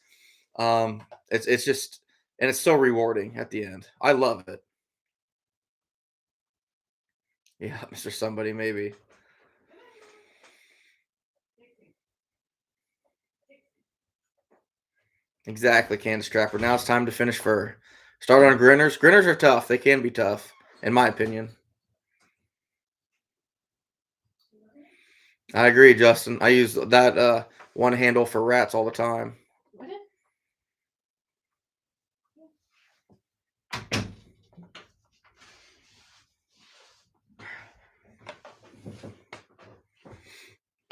It's just and it's so rewarding at the end. I love it. Yeah, Mr. Somebody, maybe. Exactly, Candace Trapper. Now it's time to finish fur. Start on grinners. Grinners are tough. They can be tough, in my opinion. I agree, Justin. I use that one handle for rats all the time. What?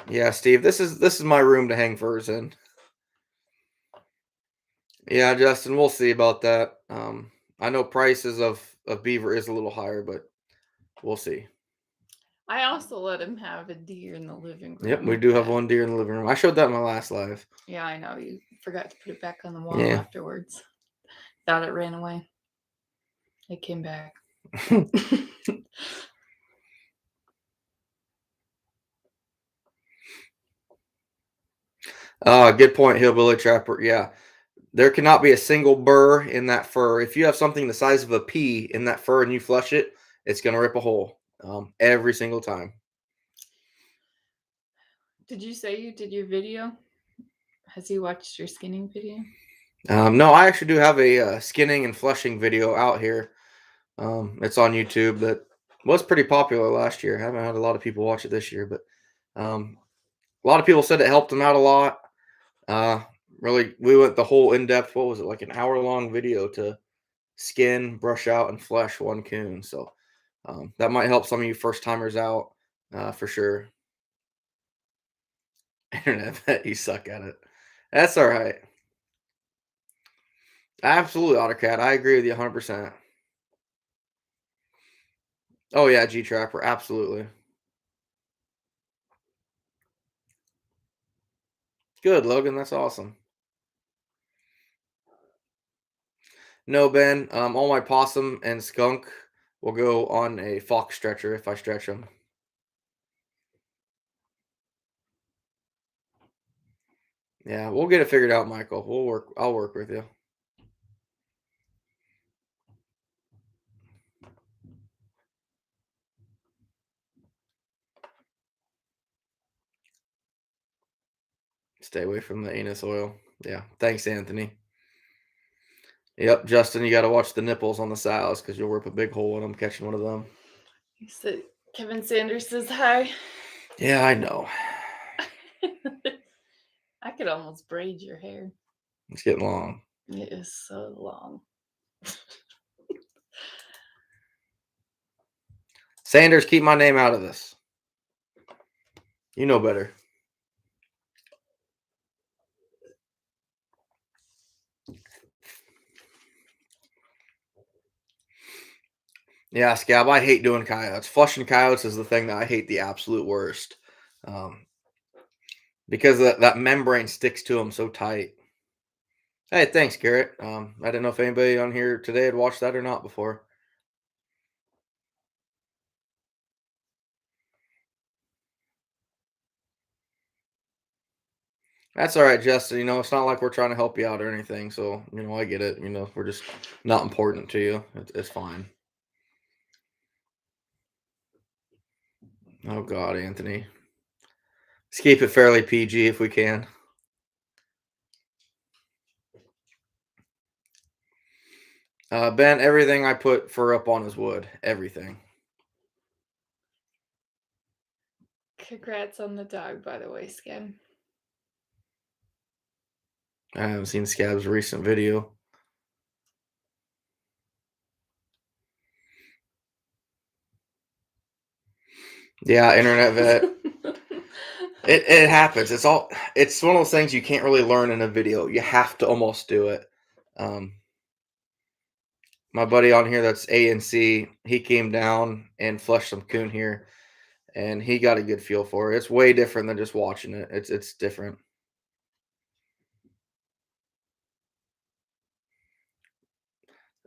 Yeah, Steve. This is my room to hang furs in. Yeah, Justin. We'll see about that. I know prices of beaver is a little higher, but we'll see. I also let him have a deer in the living room. Yep, we do have one deer in the living room. I showed that in my last live. Yeah, I know. You forgot to put it back on the wall Yeah. afterwards. Thought it ran away. It came back. Good point, Hillbilly Trapper. Yeah. There cannot be a single burr in that fur. If you have something the size of a pea in that fur and you flush it, it's going to rip a hole every single time. Did you say you did your video? Has he watched your skinning video? No, I actually do have a skinning and flushing video out here. It's on YouTube that was pretty popular last year. I haven't had a lot of people watch it this year, but a lot of people said it helped them out a lot. Really, we went the whole in-depth, what was it, like an hour-long video to skin, brush out, and flesh one coon. So that might help some of you first-timers out for sure. Internet, bet you suck at it. That's all right. Absolutely, AutoCAD. I agree with you 100%. Oh, yeah, G-Trapper. Absolutely. Good, Logan. That's awesome. No, Ben. All my possum and skunk will go on a fox stretcher if I stretch them. Yeah, we'll get it figured out, Michael. I'll work with you. Stay away from the anus oil. Yeah. Thanks, Anthony. Yep, Justin, you got to watch the nipples on the sows because you'll rip a big hole in them catching one of them. You said Kevin Sanders says hi. Yeah, I know. I could almost braid your hair. It's getting long. It is so long. Sanders, keep my name out of this. You know better. Yeah, Scab, I hate doing coyotes. Flushing coyotes is the thing that I hate the absolute worst. Because that membrane sticks to them so tight. Hey, thanks, Garrett. I didn't know if anybody on here today had watched that or not before. That's all right, Justin. It's not like we're trying to help you out or anything. So, I get it. We're just not important to you. It's fine. Oh, God, Anthony. Let's keep it fairly PG if we can. Ben, everything I put fur up on is wood. Everything. Congrats on the dog, by the way, Scab. I haven't seen Scab's recent video. Yeah, internet vet. It happens. It's one of those things you can't really learn in a video. You have to almost do it. My buddy on here that's ANC, he came down and flushed some coon here, and he got a good feel for it. It's way different than just watching it. It's different.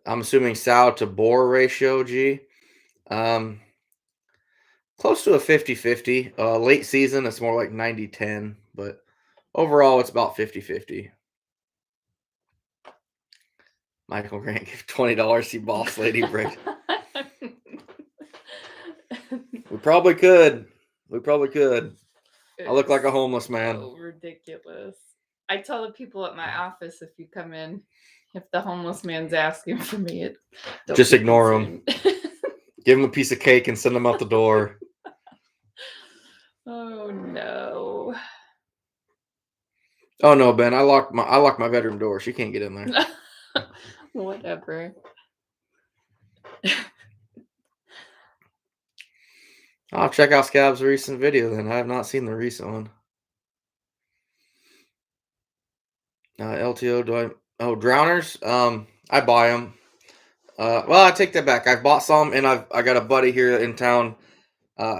I'm assuming sow to boar ratio, G. Close to a 50-50. Late season, it's more like 90-10, but overall, it's about 50-50. Michael Grant give $20, see Boss Lady break. We probably could. I look like a homeless man. So ridiculous. I tell the people at my office, if you come in, if the homeless man's asking for me, just ignore him. Give him a piece of cake and send him out the door. Oh no. Oh no, Ben! I locked my bedroom door. She can't get in there. Whatever. I'll check out Scab's recent video then. I have not seen the recent one. LTO, drowners? I buy them. Well, I take that back. I've bought some, and I got a buddy here in town.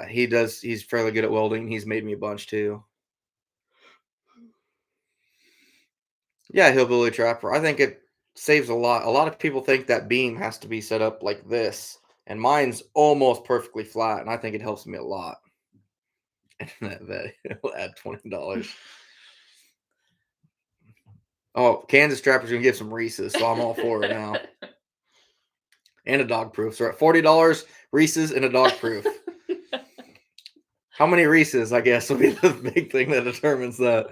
He's fairly good at welding. He's made me a bunch too. Yeah, hillbilly trapper. I think it saves a lot. A lot of people think that beam has to be set up like this, and mine's almost perfectly flat, and I think it helps me a lot. And that will add $20. Oh, Kansas Trapper's gonna get some Reese's, so I'm all for it now. And a dog proof. So we're at $40 Reese's and a dog proof. How many Reese's, I guess, will be the big thing that determines that.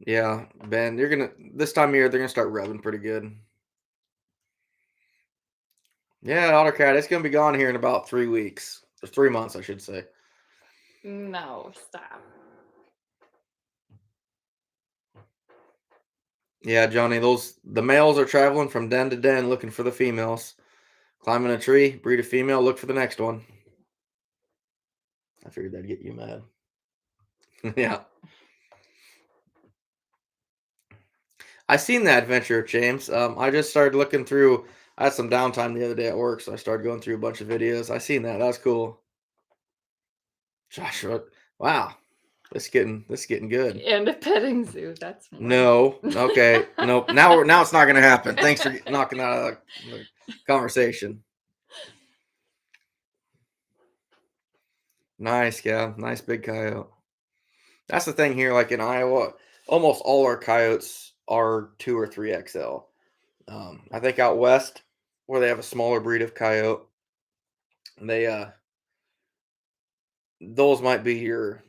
Yeah, Ben, this time of year they're gonna start rubbing pretty good. Yeah, AutoCAD, it's gonna be gone here in about 3 weeks. Or 3 months, I should say. No, stop. Yeah, Johnny, the males are traveling from den to den looking for the females. Climbing a tree, breed a female, look for the next one. I figured that'd get you mad. Yeah. I seen that adventure, James. I just started looking through. I had some downtime the other day at work, so I started going through a bunch of videos. I seen that. That was cool. Joshua, wow, this getting good. And a petting zoo. That's more. No, okay, nope. Now it's not gonna happen. Thanks for knocking that out of the conversation. Nice, yeah, nice big coyote. That's the thing here. Like in Iowa, almost all our coyotes are 2 or 3 XL. I think out west, where they have a smaller breed of coyote, they those might be your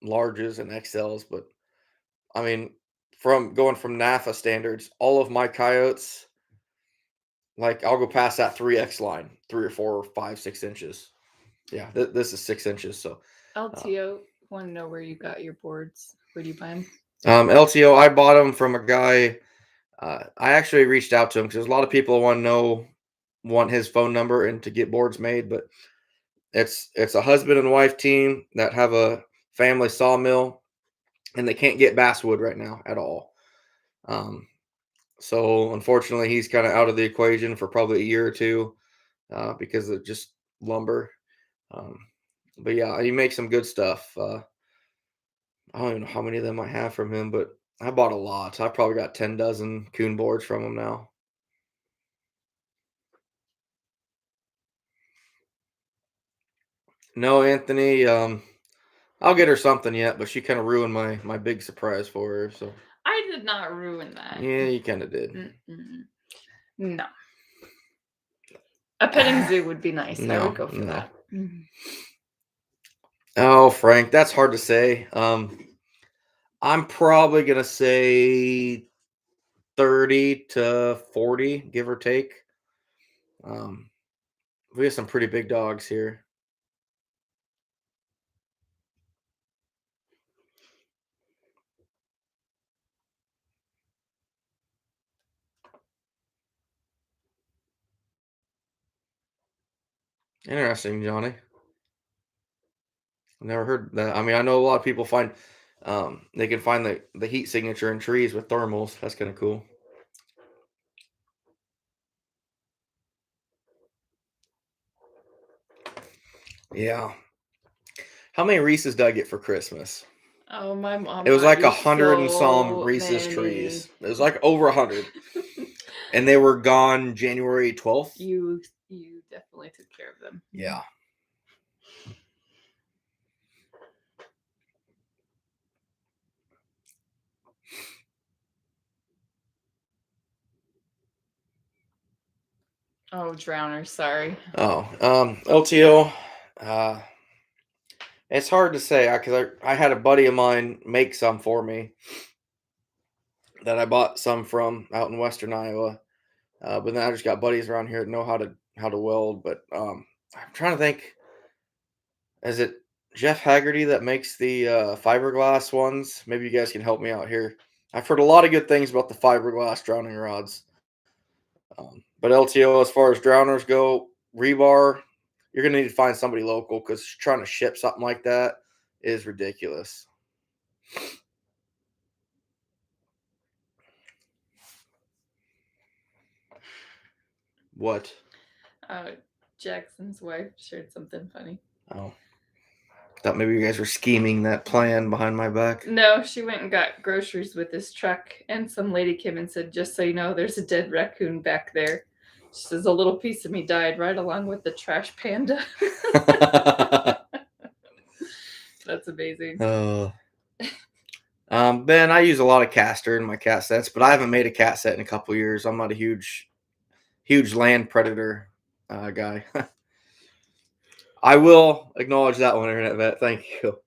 larges and XLs, but I mean, from going from NAFA standards, all of my coyotes, like I'll go past that 3X line, 3 or 4 or 5, 6 inches. Yeah, this is 6 inches. So LTO, want to know where you got your boards? Where do you buy them? LTO, I bought them from a guy. I actually reached out to him because there's a lot of people want his phone number and to get boards made, but it's a husband and wife team that have a family sawmill, and they can't get basswood right now at all. Um, so unfortunately, he's kind of out of the equation for probably a year or two because of just lumber. Um, but yeah, he makes some good stuff. I don't even know how many of them I have from him, but I bought a lot. I probably got 10 dozen coon boards from him now. No, Anthony. I'll get her something yet, but she kind of ruined my big surprise for her. So I did not ruin that. yeah, you kind of did. No. A petting zoo would be nice. I No, would go for no. that. Oh, Frank, that's hard to say. I'm probably gonna say 30 to 40, give or take. We have some pretty big dogs here. Interesting, Johnny. Never heard that. I mean, I know a lot of people find they can find the heat signature in trees with thermals. That's kind of cool. Yeah. How many Reese's did I get for Christmas? Oh, my mom. It was like got you 100 and some so Reese's many. trees. It was like over 100, and they were gone January 12th. You definitely took care of them. Yeah. Oh, drowners. Sorry. Oh, LTO. Uh, it's hard to say because I had a buddy of mine make some for me that I bought some from out in Western Iowa. But then I just got buddies around here that know how to weld. But I'm trying to think. Is it Jeff Haggerty that makes the fiberglass ones? Maybe you guys can help me out here. I've heard a lot of good things about the fiberglass drowning rods. But LTO, as far as drowners go, rebar, you're gonna need to find somebody local because trying to ship something like that is ridiculous. What? Jackson's wife shared something funny. Oh, thought maybe you guys were scheming that plan behind my back. No, she went and got groceries with his truck, and some lady came and said, "Just so you know, there's a dead raccoon back there." She says, "A little piece of me died right along with the trash panda." That's amazing. Ben, I use a lot of caster in my cat sets, but I haven't made a cat set in a couple years. I'm not a huge land predator guy. I will acknowledge that one, Internet Vet. Thank you.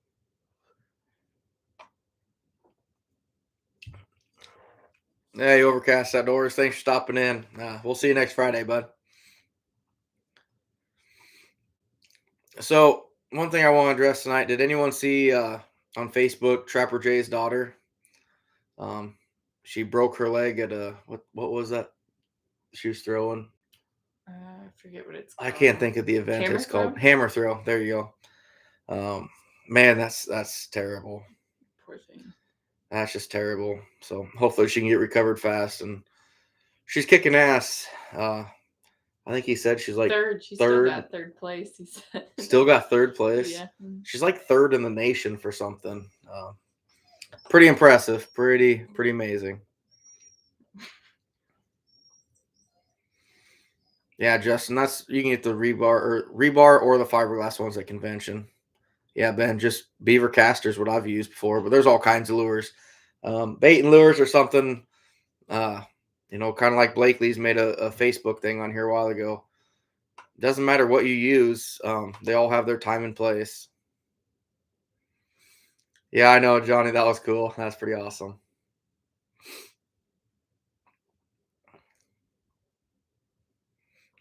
Hey, Overcast Outdoors. Thanks for stopping in. We'll see you next Friday, bud. So, one thing I want to address tonight, did anyone see on Facebook Trapper Jay's daughter? She broke her leg at a what was that she was throwing? I forget what it's called. I can't think of the event. Hammer It's called throw? Hammer Throw. There you go. Man, that's terrible. Poor thing. That's just terrible. So hopefully she can get recovered fast, and she's kicking ass. I think he said she's like third. She third. Still got third place. He said. Still got third place. Yeah. She's like third in the nation for something. Pretty impressive. Pretty amazing. Yeah, Justin, that's you can get the rebar or the fiberglass ones at convention. Yeah, Ben, just beaver casters, what I've used before, but there's all kinds of lures. Bait and lures or something, kind of like Blakely's made a Facebook thing on here a while ago. Doesn't matter what you use, they all have their time and place. Yeah, I know, Johnny. That was cool. That's pretty awesome.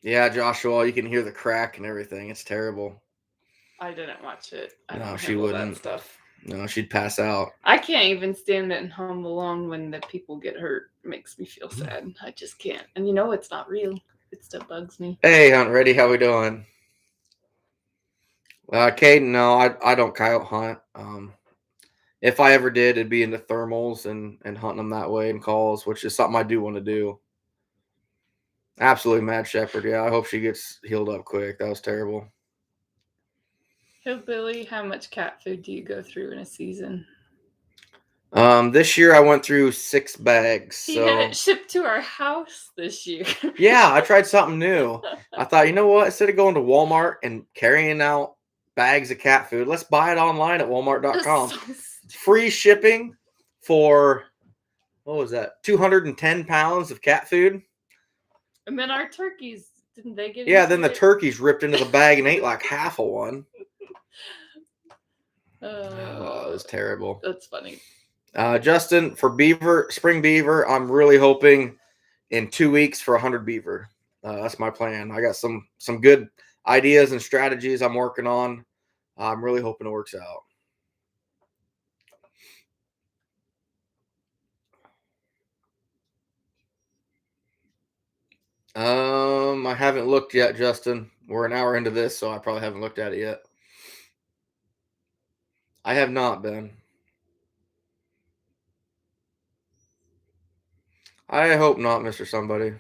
Yeah, Joshua, you can hear the crack and everything. It's terrible. I didn't watch it. I No, don't she handle that wouldn't. stuff. No, she'd pass out. I can't even stand it in Home Alone when the people get hurt. It makes me feel Mm. sad. I just can't. And you know it's not real. It still bugs me. Hey, Hunt Ready, how we doing? Caden, no, I don't coyote hunt. If I ever did, it'd be in the thermals and hunting them that way in calls, which is something I do want to do. Absolutely mad shepherd. Yeah, I hope she gets healed up quick. That was terrible. Hillbilly, how much cat food do you go through in a season? This year I went through 6 bags. He had it shipped to our house this year. Yeah, I tried something new. I thought, you know what? Instead of going to Walmart and carrying out bags of cat food, let's buy it online at walmart.com. So Free shipping for, what was that? 210 pounds of cat food. And then our turkeys, didn't they get? Yeah, then the turkeys ripped into the bag and ate like half of one. Oh, it was terrible. That's funny. Justin, for beaver, spring beaver, I'm really hoping in 2 weeks for 100 beaver. That's my plan. I got some good ideas and strategies I'm working on. I'm really hoping it works out. I haven't looked yet, Justin. We're an hour into this, so I probably haven't looked at it yet. I have not been. I hope not, Mr. Somebody.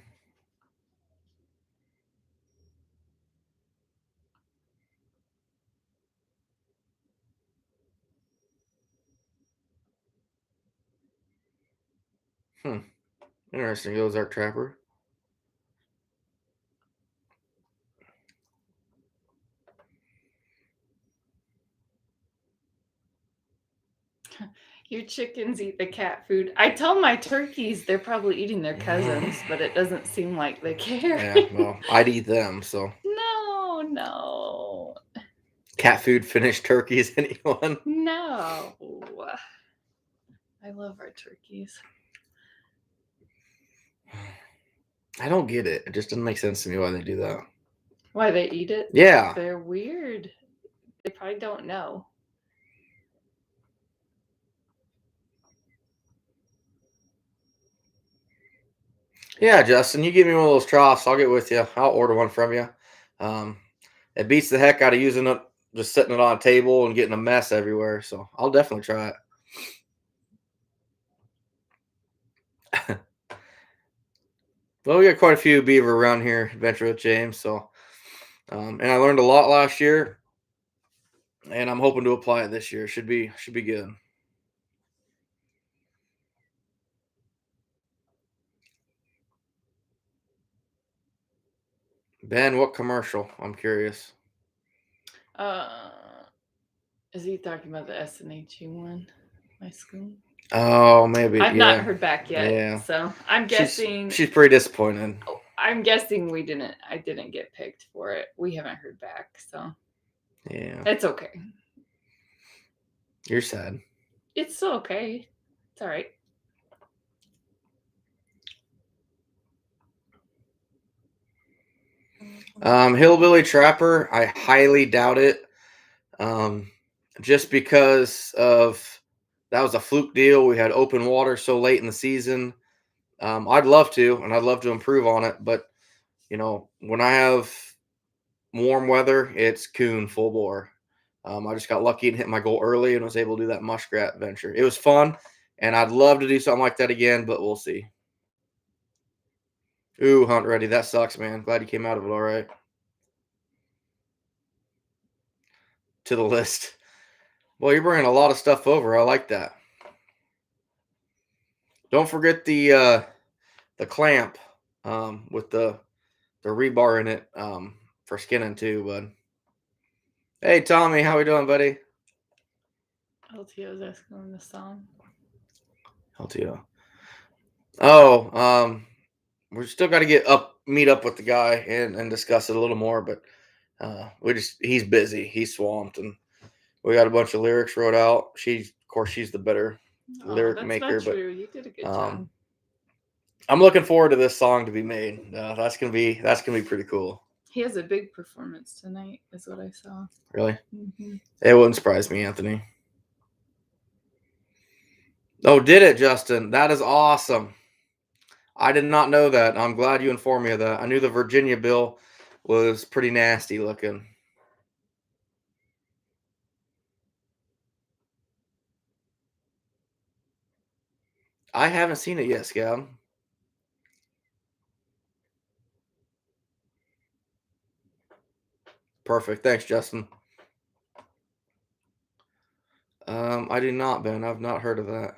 Interesting, Ozark Trapper. Your chickens eat the cat food. I tell my turkeys they're probably eating their cousins, but it doesn't seem like they care. Yeah, well, I'd eat them, so. No. Cat food finished turkeys, anyone? No. I love our turkeys. I don't get it. It just doesn't make sense to me why they do that. Why they eat it? Yeah. They're weird. They probably don't know. Yeah, Justin, you give me one of those troughs, I'll get with you. I'll order one from you. It beats the heck out of using it, just sitting it on a table and getting a mess everywhere. So I'll definitely try it. Well, we got quite a few beaver around here, Adventure with James. So, and I learned a lot last year, and I'm hoping to apply it this year. Should be good. Ben, what commercial? I'm curious. Is he talking about the SNHU one? My school? Oh, maybe. I've not heard back yet. Yeah. So I'm guessing she's pretty disappointed. I'm guessing I didn't get picked for it. We haven't heard back, so yeah. It's okay. You're sad. It's still okay. It's all right. Hillbilly Trapper, I highly doubt it. Just because of that was a fluke deal. We had open water so late in the season. I'd love to, and I'd love to improve on it, but when I have warm weather, it's coon full bore. I just got lucky and hit my goal early and was able to do that muskrat venture. It was fun, and I'd love to do something like that again, but we'll see. Ooh, Hunt Ready, that sucks, man. Glad you came out of it all right. To the list. Well, you're bringing a lot of stuff over. I like that. Don't forget the clamp with the rebar in it for skinning too, bud. Hey, Tommy, how we doing, buddy? LTO's asking on the song. LTO. Oh, we're still got to meet up with the guy and discuss it a little more, but he's busy. He's swamped, and we got a bunch of lyrics wrote out. She's course, she's the better Oh, lyric that's not maker, but true. You did a good job. um, I'm looking forward to this song to be made. That's gonna be pretty cool. He has a big performance tonight, is what I saw. Really, Mm-hmm. it wouldn't surprise me, Anthony. Oh, did it, Justin? That is awesome. I did not know that. I'm glad you informed me of that. I knew the Virginia bill was pretty nasty looking. I haven't seen it yet, Scab. Perfect. Thanks, Justin. I do not, Ben. I've not heard of that.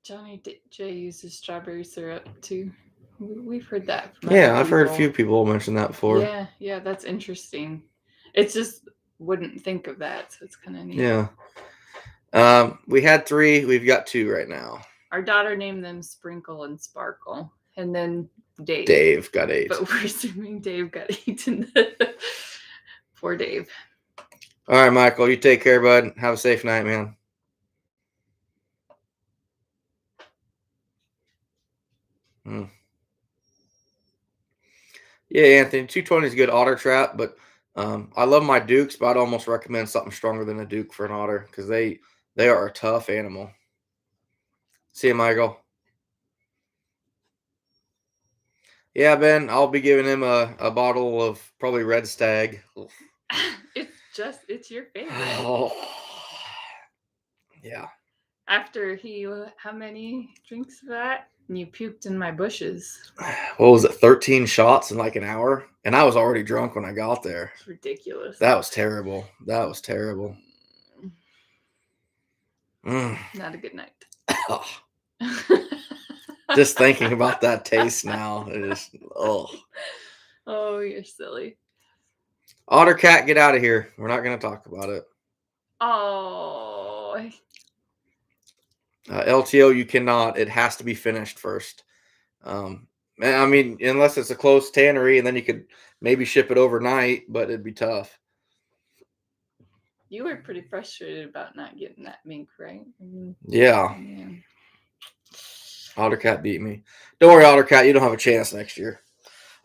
Johnny J uses strawberry syrup too. We've heard that from Yeah, other I've heard a people. few people mention that before. Yeah, that's interesting. It's just wouldn't think of that, so it's kind of neat. Yeah. We had 3. We've got 2 right now. Our daughter named them Sprinkle and Sparkle, and then Dave. Dave got 8. But we're assuming Dave got 8. Poor Dave. All right, Michael. You take care, bud. Have a safe night, man. Yeah, Anthony. 220 is a good otter trap, but I love my Dukes, but I'd almost recommend something stronger than a Duke for an otter because they are a tough animal. See you, Michael. Yeah, Ben, I'll be giving him a bottle of probably Red Stag. It's your favorite. Oh, yeah. After how many drinks of that? And you puked in my bushes. What was it, 13 shots in like an hour? And I was already drunk when I got there. It's ridiculous. That was terrible. Not a good night. Just thinking about that taste now. It is, oh, you're silly. Otter Cat, get out of here. We're not going to talk about it. Oh. LTO, you cannot. It has to be finished first. I mean, unless it's a close tannery, and then you could maybe ship it overnight, but it'd be tough. You were pretty frustrated about not getting that mink, right? Yeah. Otter Cat beat me. Don't worry, Otter Cat. You don't have a chance next year.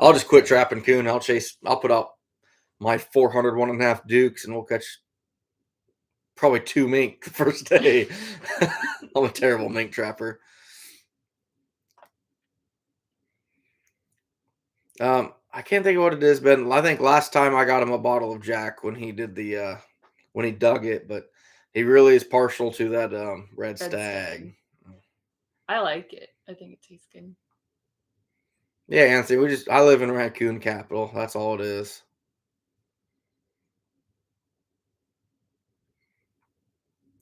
I'll just quit trapping coon. I'll put out my 400 1.5 Dukes, and we'll catch probably 2 mink the first day. I'm a terrible mink trapper. I can't think of what it is, Ben. I think last time I got him a bottle of Jack when he did when he dug it, but he really is partial to that Red Stag. I like it. I think it tastes good. Yeah, Anthony, I live in raccoon capital. That's all it is.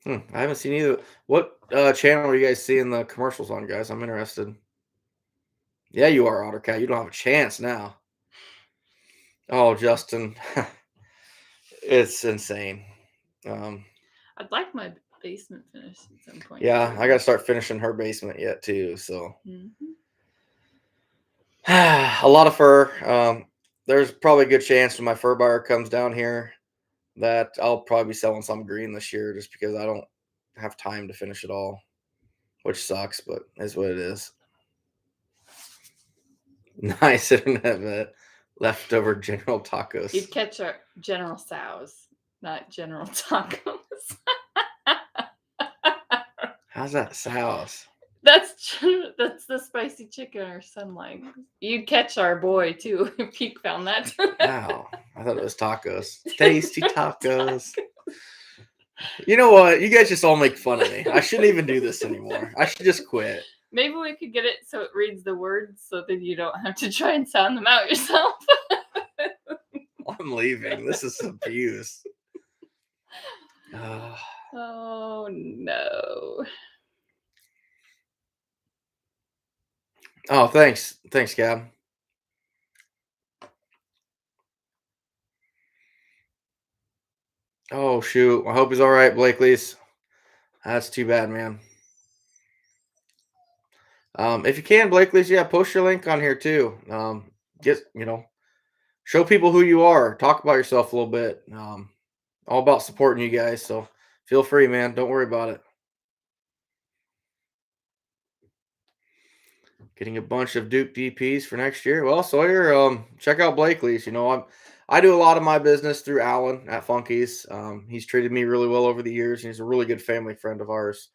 I haven't seen either. What channel are you guys seeing the commercials on, guys? I'm interested. Yeah, you are, Otter Cat. You don't have a chance now. Oh, Justin. It's insane. I'd like my basement finished at some point. Yeah, I got to start finishing her basement yet, too. So, Mm-hmm. a lot of fur. There's probably a good chance when my fur buyer comes down here that I'll probably be selling some green this year just because I don't have time to finish it all, which sucks, but is what it is. Nice internet vet. Leftover General Tacos. You'd catch our General Sows, not General Tacos. How's that sows? That's the spicy chicken our son likes. You'd catch our boy too if he found that. Wow, I thought it was tacos. Tasty tacos. You know what? You guys just all make fun of me. I shouldn't even do this anymore. I should just quit. Maybe we could get it so it reads the words so that you don't have to try and sound them out yourself. I'm leaving. This is abuse. Oh no. Oh, thanks. Thanks, Gab. Oh, shoot. I hope he's all right, Blakely's. That's too bad, man. If you can, Blakely's, yeah, post your link on here too. Show people who you are. Talk about yourself a little bit. All about supporting you guys. So feel free, man. Don't worry about it. Getting a bunch of Duke DPs for next year. Well, Sawyer, check out Blakely's. I do a lot of my business through Alan at Funky's. He's treated me really well over the years, and he's a really good family friend of ours.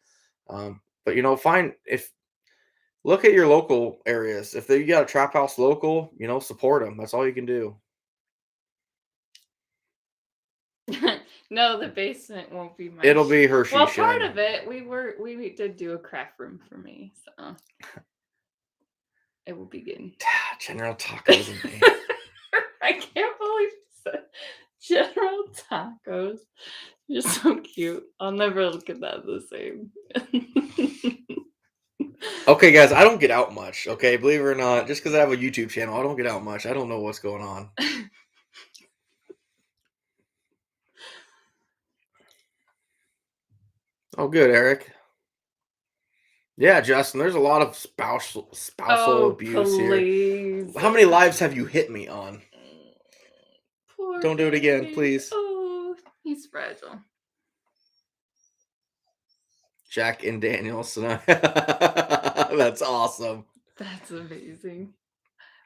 But find if look at your local areas. If you got a trap house local, support them. That's all you can do. No, the basement won't be my. It'll be Hershey Well, shed. part of it, we did do a craft room for me, so it will be good. General Tacos. I can't believe you said General Tacos. You're so cute. I'll never look at that the same. Okay, guys, I don't get out much. Okay, believe it or not, just because I have a YouTube channel, I don't get out much. I don't know what's going on. Oh, good, Eric. Yeah, Justin, there's a lot of spousal abuse please. Here. How many lives have you hit me on? Poor Don't do it again, please. Oh, he's fragile. Jack and Daniels. That's awesome. That's amazing.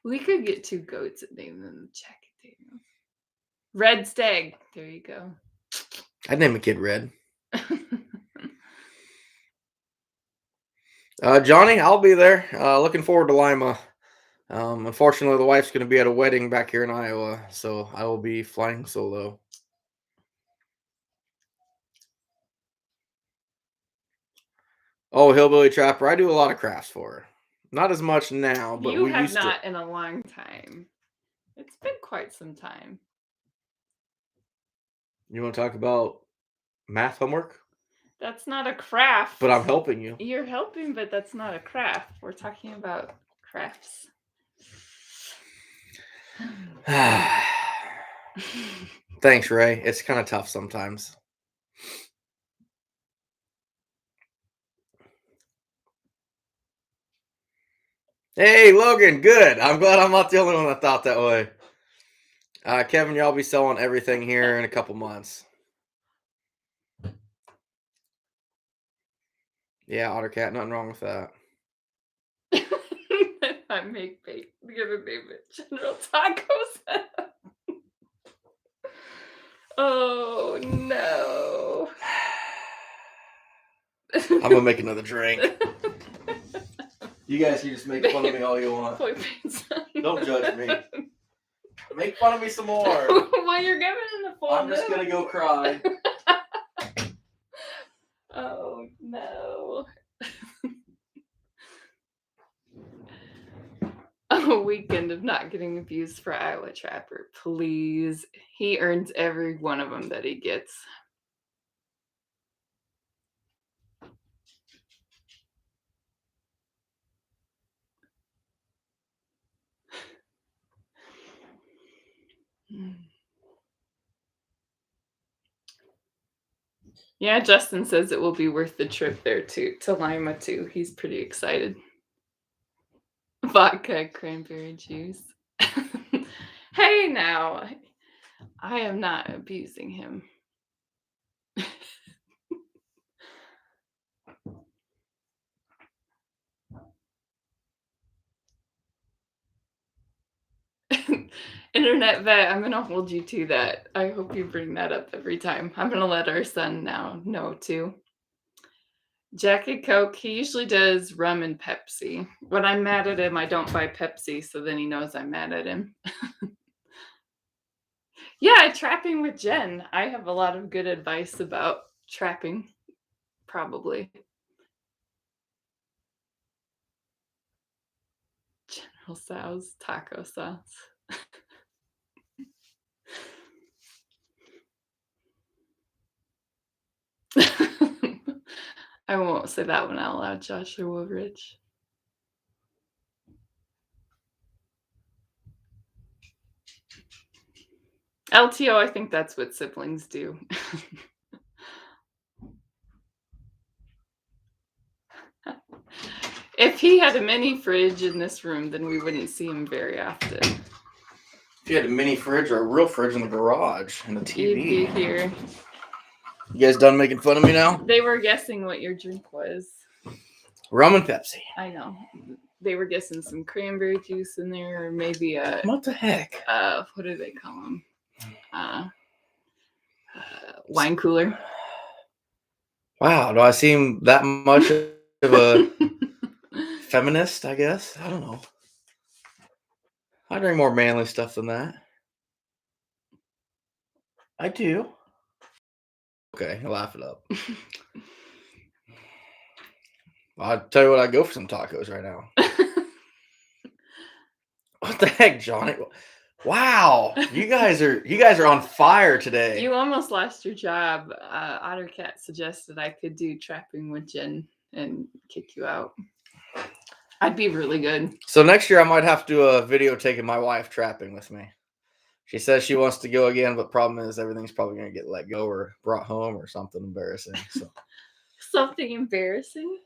We could get 2 goats and name them Jack and Daniels. Red Stag. There you go. I'd name a kid Red. Johnny, I'll be there. Looking forward to Lima. Unfortunately, the wife's going to be at a wedding back here in Iowa, so I will be flying solo. Oh, Hillbilly Trapper. I do a lot of crafts for her. Not as much now, but you have not in a long time. It's been quite some time. You want to talk about math homework? That's not a craft. But I'm helping you. You're helping, but that's not a craft. We're talking about crafts. Thanks, Ray. It's kind of tough sometimes. Hey, Logan, good. I'm glad I'm not the only one that thought that way. Kevin, y'all be selling everything here in a couple months. Yeah, Ottercat, nothing wrong with that. I make give a baby General Tacos. Oh no. I'm gonna make another drink. You guys can just make fun of me all you want. Don't judge me. Make fun of me some more. While you're giving in the full I'm just gonna go cry. Oh no. A weekend of not getting abused for Iowa Trapper, please. He earns every one of them that he gets. Yeah, Justin says it will be worth the trip there too, to Lima too. He's pretty excited. Vodka cranberry juice. Hey now, I am not abusing him. Internet vet, I'm gonna hold you to that. I hope you bring that up every time. I'm gonna let our son now know too. Jack and Coke, he usually does rum and Pepsi. When I'm mad at him, I don't buy Pepsi, so then he knows I'm mad at him. Yeah, trapping with Jen. I have a lot of good advice about trapping, probably. General Tso's taco sauce. I won't say that one out loud, Joshua Woolrich. LTO, I think that's what siblings do. If he had a mini fridge in this room, then we wouldn't see him very often. If you had a mini fridge or a real fridge in the garage and a TV. You'd be here. You guys done making fun of me now? They were guessing what your drink was. Rum and Pepsi. I know. They were guessing some cranberry juice in there, or maybe a... What the heck? What do they call them? Wine cooler. Wow, do I seem that much of a feminist, I guess? I don't know. I drink more manly stuff than that. I do. Okay, laugh it up. I'll tell you what, I'd go for some tacos right now. What the heck, Johnny? Wow, you guys are on fire today. You almost lost your job. Ottercat suggested I could do trapping with Jen and kick you out. I'd be really good. So next year I might have to do a video taking my wife trapping with me. She says she wants to go again, but problem is everything's probably going to get let go or brought home or something embarrassing. So something embarrassing?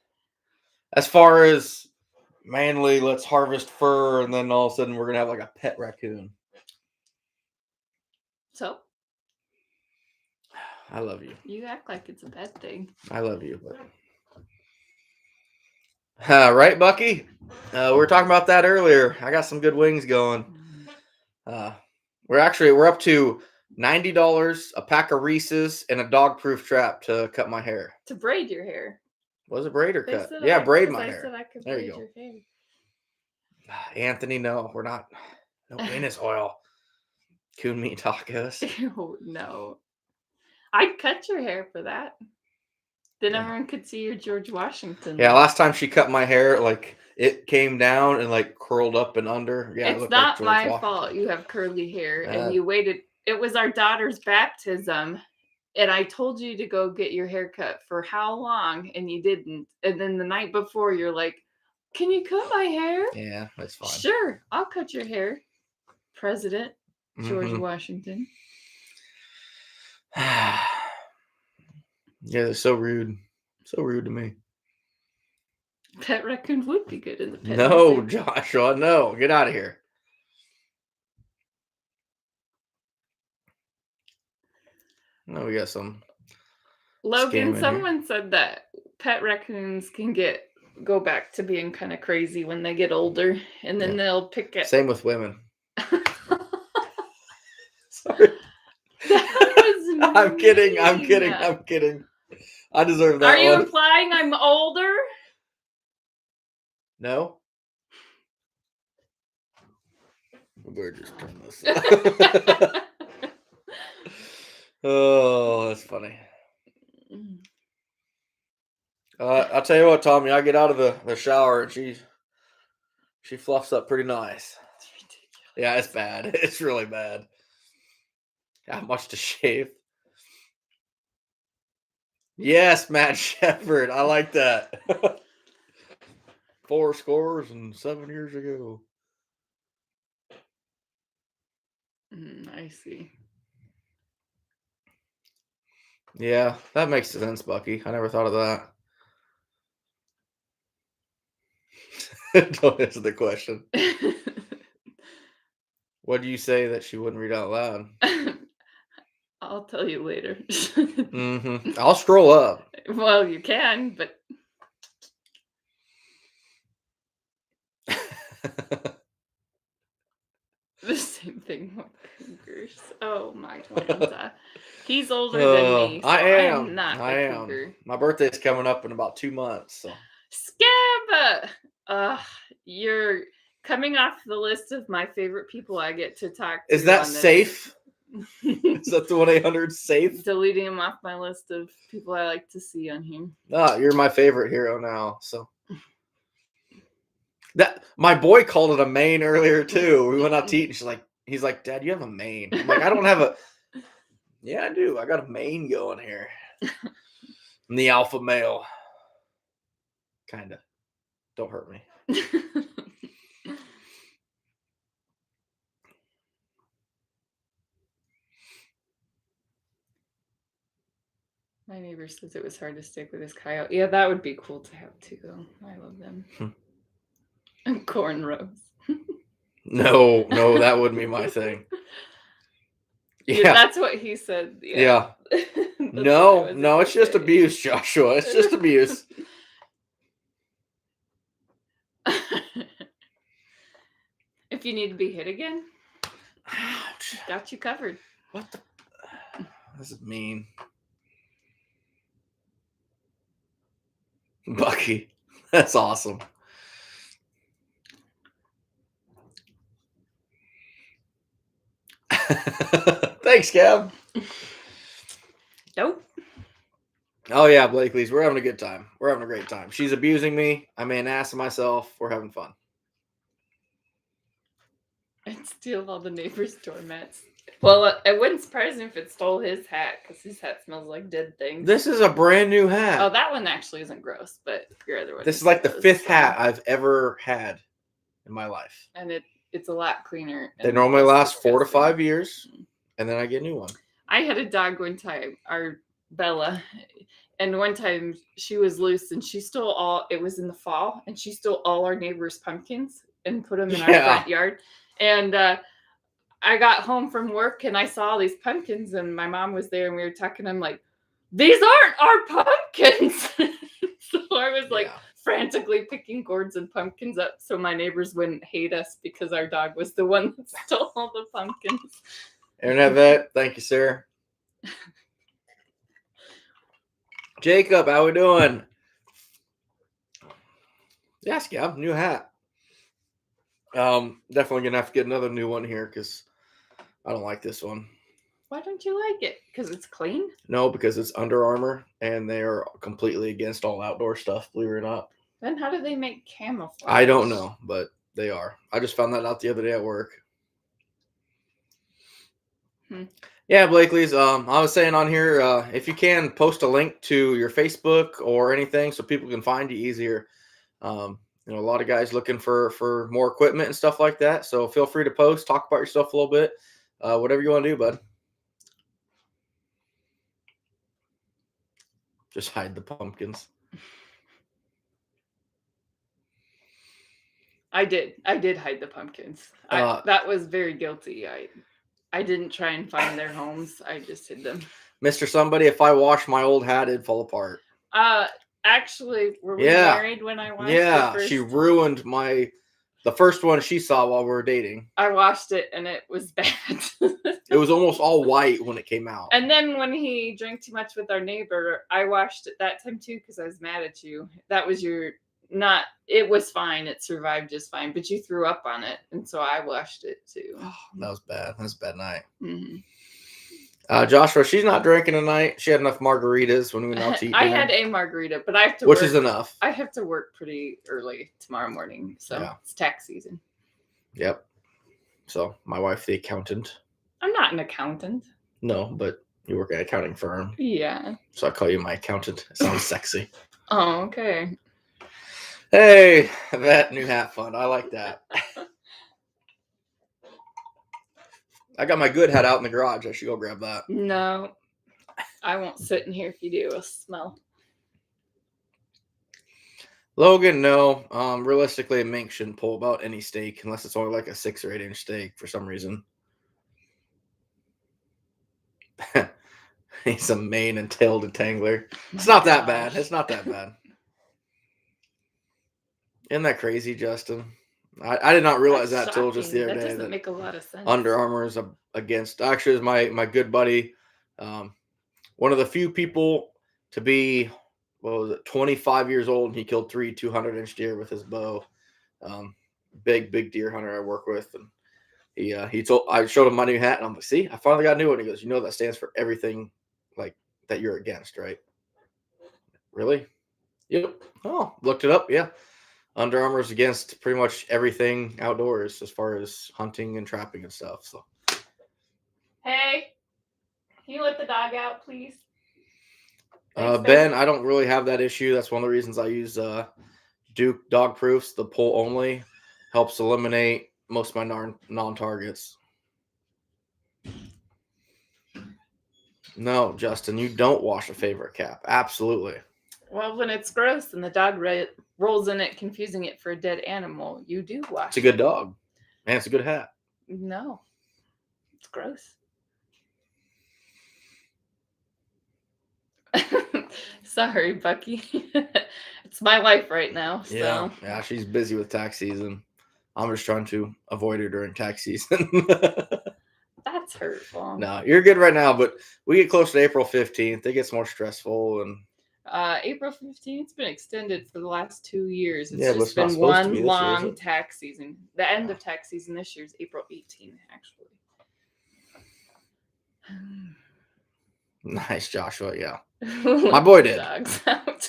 As far as manly, let's harvest fur, and then all of a sudden we're going to have like a pet raccoon. So? I love you. You act like it's a bad thing. I love you, but... right, Bucky? We were talking about that earlier. I got some good wings going. We're up to $90, a pack of Reese's, and a dog-proof trap to cut my hair. To braid your hair. Was it braid or cut? Yeah, braid my hair. Said I could there braid you go. Your hair. Anthony, no, we're not. No penis oil. Coon meat tacos. Ew, no. I'd cut your hair for that. Then everyone could see your George Washington. Yeah, last time she cut my hair, like it came down and like curled up and under. Yeah, it's not like my fault you have curly hair and you waited. It was our daughter's baptism, and I told you to go get your hair cut for how long, and you didn't. And then the night before, you're like, "Can you cut my hair?" Yeah, that's fine. Sure, I'll cut your hair, President George Washington. Yeah, they're so rude. So rude to me. Pet raccoon would be good in the pet No, museum. Joshua, no. Get out of here. No, we got some. Logan, someone said that pet raccoons can go back to being kind of crazy when they get older, and then they'll pick it. Same with women. Sorry. I'm kidding. I deserve that. Are you implying I'm older? No. We're just turning this. Oh, that's funny. I'll tell you what, Tommy. I get out of the shower and she fluffs up pretty nice. It's ridiculous. Yeah, it's bad. It's really bad. Got much to shave. Yes, Matt Shepard. I like that. 4 scores and 7 years ago. I see. Yeah, that makes sense, Bucky. I never thought of that. Don't answer the question. What do you say that she wouldn't read out loud? I'll tell you later. I'll scroll up. Well, you can, but... The same thing with cougars. Oh my God. He's older than me, so I am not a cougar. My birthday's coming up in about 2 months. So. Scab! You're coming off the list of my favorite people I get to talk to. Is that safe? Is that the 1-800 safe? Deleting him off my list of people I like to see on here. Oh, you're my favorite hero now. So that my boy called it a mane earlier too. We went out to eat and he's like, Dad, you have a mane. I'm like, I don't have a. Yeah, I do. I got a mane going here. I'm the alpha male. Kinda. Don't hurt me. My neighbor says it was hard to stick with his coyote. Yeah, that would be cool to have too, though. I love them. And cornrows. No, that wouldn't be my thing. Yeah, that's what he said. Yeah. No, it's just abuse, Joshua. It's just abuse. If you need to be hit again, ouch, got you covered. What the? This is mean. Bucky. That's awesome. Thanks, Gab. Nope. Oh yeah, Blakely's. We're having a good time. We're having a great time. She's abusing me. I made an ass of myself. We're having fun. And steal all the neighbors' doormats. Well, it wouldn't surprise me if it stole his hat, because his hat smells like dead things. This is a brand new hat. Oh, that one actually isn't gross, but your other one. This is like the 5th hat I've ever had in my life. And it's a lot cleaner. They normally last 4 to 5 years, and then I get a new one. I had a dog one time, our Bella, and one time she was loose and she stole all, it was in the fall, and she stole all our neighbors' pumpkins and put them in our front yard. And I got home from work and I saw these pumpkins, and my mom was there and we were talking. I'm like, these aren't our pumpkins. So I was like frantically picking gourds and pumpkins up so my neighbors wouldn't hate us because our dog was the one that stole all the pumpkins. Internet vet, thank you, sir. Jacob, how we doing? Yes, Gab, new hat. Definitely gonna have to get another new one here because I don't like this one. Why don't you like it? Because it's clean? No, because it's Under Armour and they are completely against all outdoor stuff, believe it or not. Then how do they make camouflage? I don't know, but they are. I just found that out the other day at work. Yeah, Blakely's. I was saying on here, if you can post a link to your Facebook or anything so people can find you easier. A lot of guys looking for more equipment and stuff like that. So feel free to post, talk about yourself a little bit, whatever you want to do, bud. Just hide the pumpkins. I did hide the pumpkins. That was very guilty. I didn't try and find their homes. I just hid them. Mr. Somebody, if I wash my old hat, it'd fall apart. Actually, were we married when I washed it first? She ruined the first one she saw while we were dating. I washed it and it was bad. It was almost all white when it came out. And then when he drank too much with our neighbor, I washed it that time too because I was mad at you. That was it was fine. It survived just fine, but you threw up on it. And so I washed it too. Oh, that was bad. That was a bad night. Mm-hmm. Joshua, she's not drinking tonight. She had enough margaritas when we went out to eat dinner. I had a margarita, but I have to Which is enough. I have to work pretty early tomorrow morning, so it's tax season. Yep. So my wife, the accountant. I'm not an accountant. No, but you work at an accounting firm. Yeah. So I call you my accountant. It sounds sexy. Oh, okay. Hey, that new hat fun. I like that. I got my good hat out in the garage. I should go grab that. No, I won't sit in here if you do. It'll smell. Logan, no. Realistically, a mink shouldn't pull about any steak unless it's only like a 6 or 8 inch steak for some reason. He's a mane and tail detangler. It's not that bad. It's not that bad. Isn't that crazy, Justin? I did not realize that till just the other day. That doesn't make a lot of sense. Under Armour is against. Actually, is my good buddy, one of the few people to be 25 years old, and he killed 3 200-inch deer with his bow. Big deer hunter I work with, and I showed him my new hat, and I'm like, see, I finally got a new one. He goes, that stands for everything like that you're against, right? Really? Yep. Oh, looked it up. Yeah. Under Armour is against pretty much everything outdoors as far as hunting and trapping and stuff. So, hey, can you let the dog out, please? Ben, I don't really have that issue. That's one of the reasons I use Duke Dog Proofs. The pull only helps eliminate most of my non-targets. No, Justin, you don't wash a favorite cap. Absolutely. Well, when it's gross and the dog rolls in it, confusing it for a dead animal, you do wash. It's a good dog. Man, it's a good hat. No, it's gross. Sorry, Bucky. It's my life right now. So Yeah, she's busy with tax season. I'm just trying to avoid her during tax season. that's hurtful. No, you're good right now, but we get close to April 15th. It gets more stressful, and April 15th, it's been extended for the last 2 years. It's yeah, but just it's not been supposed to be one this year, is long it? tax season. The end of tax season this year is April 18th, actually. Nice, Joshua. Yeah, my boy did. Dogs out.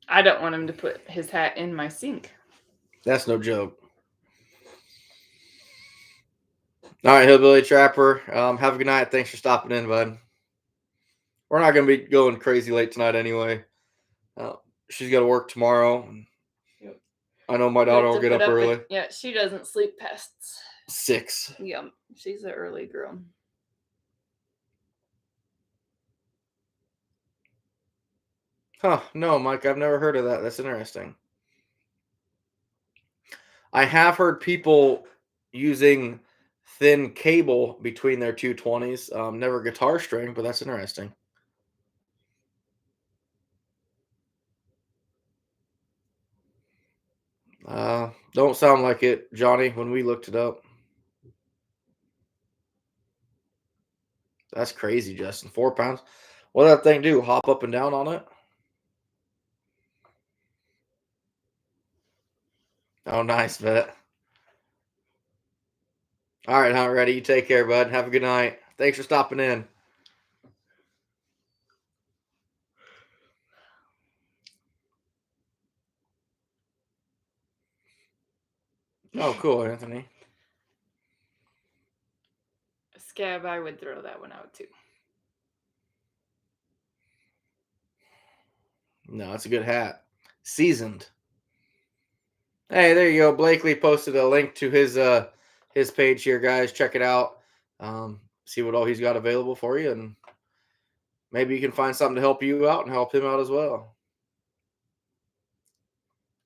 I don't want him to put his hat in my sink. That's no joke. All right, Hillbilly Trapper. Have a good night. Thanks for stopping in, bud. We're not gonna be going crazy late tonight anyway. Uh, she's got to work tomorrow. Yep. I know my daughter will get up early. Yeah, she doesn't sleep past 6. Yeah, she's an early girl. Huh? No, Mike. I've never heard of that. That's interesting. I have heard people using thin cable between their 220s. Never guitar string, but that's interesting. Don't sound like it, Johnny, when we looked it up. That's crazy, Justin. 4 pounds. What did that thing do? Hop up and down on it? Oh, nice, vet. All right, Hunt Ready. You take care, bud. Have a good night. Thanks for stopping in. Oh, cool, Anthony. Scab, I would throw that one out too. No, it's a good hat. Seasoned. Hey, there you go. Blakely posted a link to his page here, guys. Check it out. See what all he's got available for you, and maybe you can find something to help you out and help him out as well.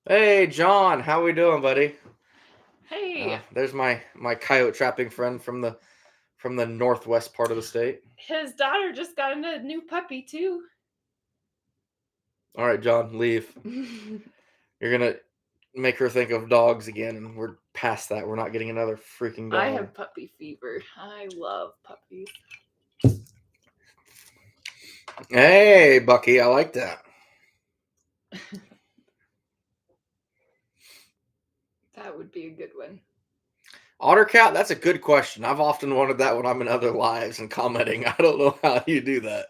Hey, John, how we doing, buddy? Hey, there's my coyote trapping friend from the northwest part of the state. His daughter just got a new puppy too. All right, John, leave. You're gonna make her think of dogs again, and we're past that. We're not getting another freaking dog. I have puppy fever. I love puppies. Hey, Bucky, I like that. That would be a good one. Otter cat, that's a good question. I've often wanted that when I'm in other lives and commenting. I don't know how you do that.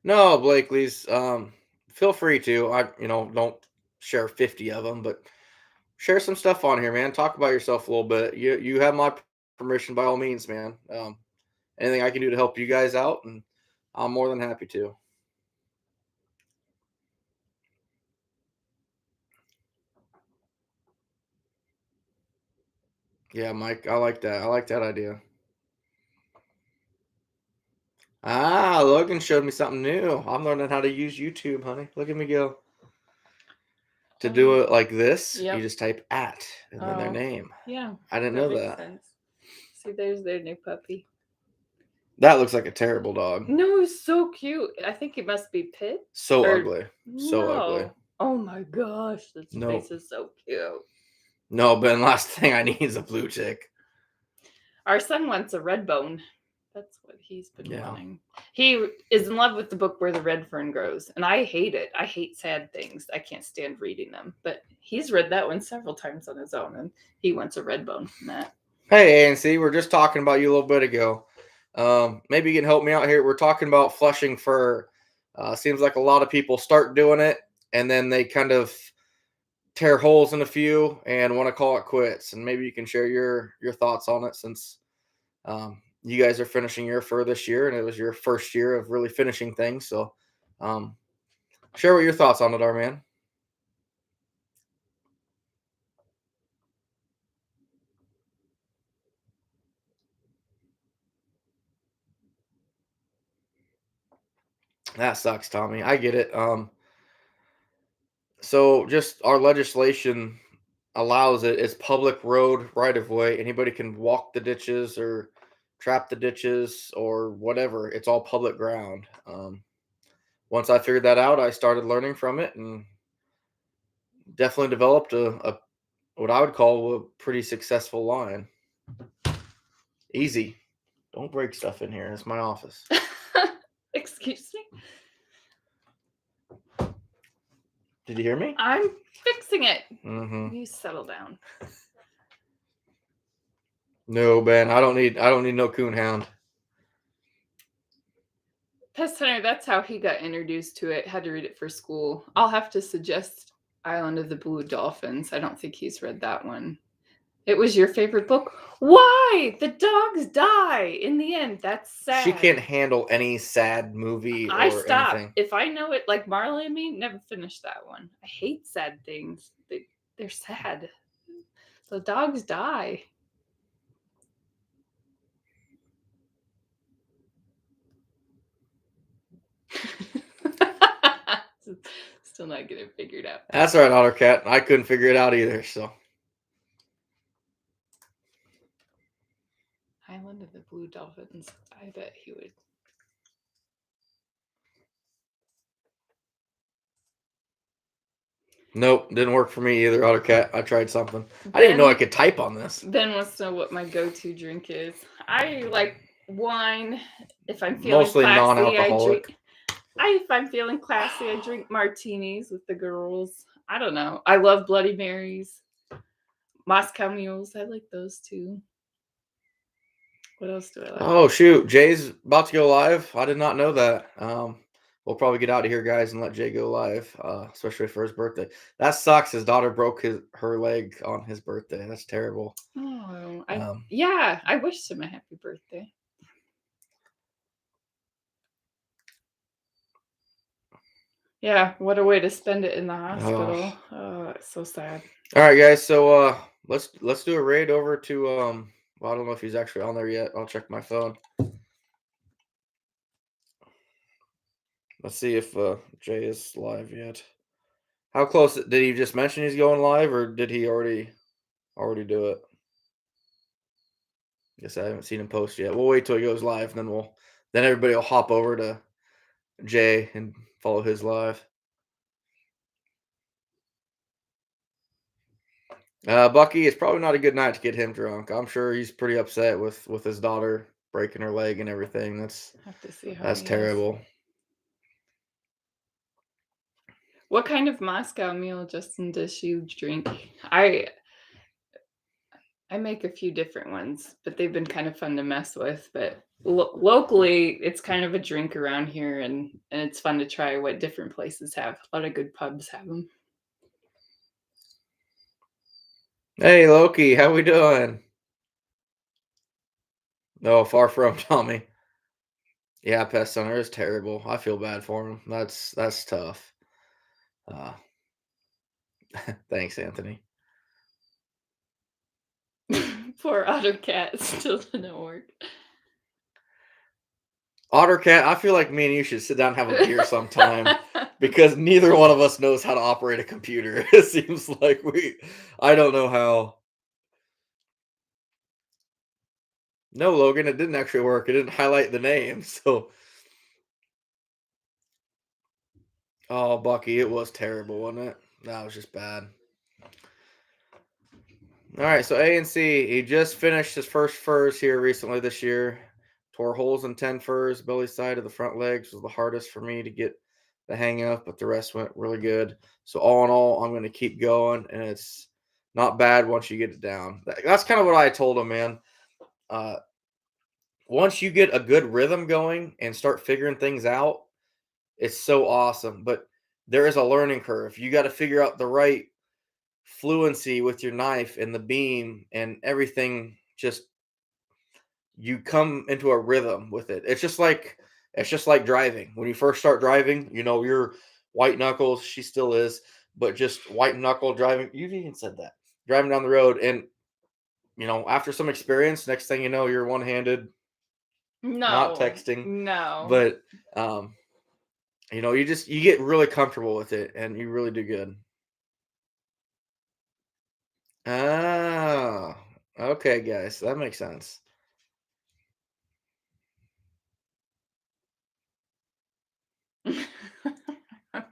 No, Blakely's. Feel free to. Don't share 50 of them, but share some stuff on here, man. Talk about yourself a little bit. You have my permission by all means, man. Anything I can do to help you guys out, and I'm more than happy to. Yeah, Mike, I like that. I like that idea. Logan showed me something new. I'm learning how to use YouTube, honey. Look at me go. To do it like this, you just type at and then their name. Yeah. I didn't know that. Sense. See, there's their new puppy. That looks like a terrible dog. No, he's so cute. I think it must be Pit. So ugly. So ugly. Oh my gosh, this face is so cute. No, Ben, last thing I need is a blue tick. Our son wants a red bone. That's what he's been wanting. He is in love with the book Where the Red Fern Grows, and I hate it. I hate sad things. I can't stand reading them. But he's read that one several times on his own, and he wants a red bone from that. Hey, ANC, we're just talking about you a little bit ago. Maybe you can help me out here. We're talking about flushing fur. Seems like a lot of people start doing it, and then they kind of tear holes in a few and want to call it quits. And maybe you can share your thoughts on it, since you guys are finishing your fur this year, and it was your first year of really finishing things. So share what your thoughts on it are, man. That sucks, Tommy. I get it. So just our legislation allows it. It's public road right of way. Anybody can walk the ditches or trap the ditches or whatever. It's all public ground. Once I figured that out, I started learning from it and definitely developed a what I would call a pretty successful line. Easy. Don't break stuff in here. It's my office. Excuse me? Did you hear me? I'm fixing it. Mm-hmm. You settle down. No, Ben. I don't need no coonhound. Pest Hunter, that's how he got introduced to it. Had to read it for school. I'll have to suggest Island of the Blue Dolphins. I don't think he's read that one. It was your favorite book. Why? The dogs die in the end. That's sad. She can't handle any sad movie I or stop. anything. If I know it, like Marley and Me, never finished that one. I hate sad things. They're sad. The dogs die. Still not getting it figured out. That's all right, Otter Cat. I couldn't figure it out either, so. Island of the Blue Dolphins. I bet he would. Nope, didn't work for me either, Otter Cat. I tried something. I didn't even know I could type on this. Ben wants to know what my go-to drink is. I like wine. If I'm feeling mostly classy, non-alcoholic. If I'm feeling classy, I drink martinis with the girls. I don't know. I love Bloody Marys. Moscow Mules. I like those too. What else do I like? Oh, shoot. Jay's about to go live. I did not know that. We'll probably get out of here, guys, and let Jay go live, especially for his birthday. That sucks. His daughter broke her leg on his birthday. That's terrible. Oh, I wished him a happy birthday. Yeah, what a way to spend it in the hospital. Oh, it's so sad. All right, guys. So let's do a raid over to well, I don't know if he's actually on there yet. I'll check my phone. Let's see if Jay is live yet. How close did he just mention he's going live, or did he already do it? Guess I haven't seen him post yet. We'll wait till he goes live, and then everybody will hop over to Jay and follow his live. Bucky, it's probably not a good night to get him drunk. I'm sure he's pretty upset with his daughter breaking her leg and everything. That's terrible. What kind of Moscow Mule, Justin, does you drink? I make a few different ones, but they've been kind of fun to mess with. But locally, it's kind of a drink around here, and it's fun to try what different places have. A lot of good pubs have them. Hey, Loki, how we doing? No, far from Tommy. Yeah, Pest Hunter is terrible. I feel bad for him. That's tough. Thanks, Anthony. Poor Otter Cat still didn't work. Otter Cat, I feel like me and you should sit down and have a beer sometime because neither one of us knows how to operate a computer. It seems like I don't know how. No, Logan, it didn't actually work. It didn't highlight the name, so. Oh, Bucky, it was terrible, wasn't it? That was just bad. All right, so A and C, he just finished his first furs here recently this year. Tore holes in 10 furs. Belly side of the front legs was the hardest for me to get the hang of, but the rest went really good. So all in all, I'm going to keep going, and it's not bad once you get it down. That's kind of what I told him, man. Once you get a good rhythm going and start figuring things out, it's so awesome. But there is a learning curve. You got to figure out the right fluency with your knife and the beam and everything. Just you come into a rhythm with it. It's just like driving. When you first start driving, you're white knuckles. She still is, but just white knuckle driving. You've even said that, driving down the road, and after some experience, next thing you know, you're one-handed. No, not texting. No, but You get really comfortable with it, and you really do good. Oh, okay, guys, that makes sense.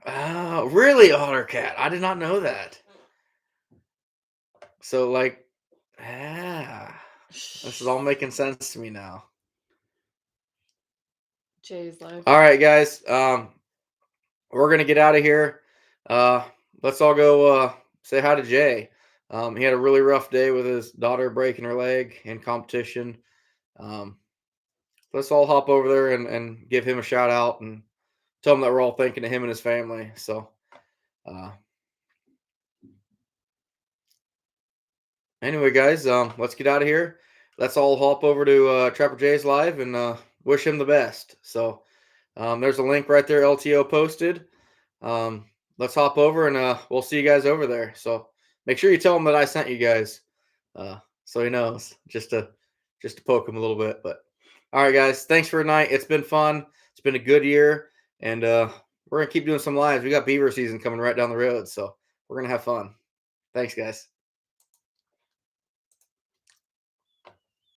Oh, really, otter cat? I did not know that. So, like, ah, this is all making sense to me now. Jay's life. All right, guys. We're gonna get out of here. Uh, let's all go say hi to Jay. He had a really rough day with his daughter breaking her leg in competition. Um, let's all hop over there and give him a shout out and tell him that we're all thinking of him and his family. So, uh, anyway, guys, let's get out of here. Let's all hop over to Trapper Jay's live and wish him the best. So, there's a link right there, LTO posted. Um, let's hop over and we'll see you guys over there. So make sure you tell him that I sent you guys, so he knows. Just to poke him a little bit. But all right, guys, thanks for tonight. It's been fun. It's been a good year, and we're gonna keep doing some lives. We got beaver season coming right down the road, so we're gonna have fun. Thanks, guys.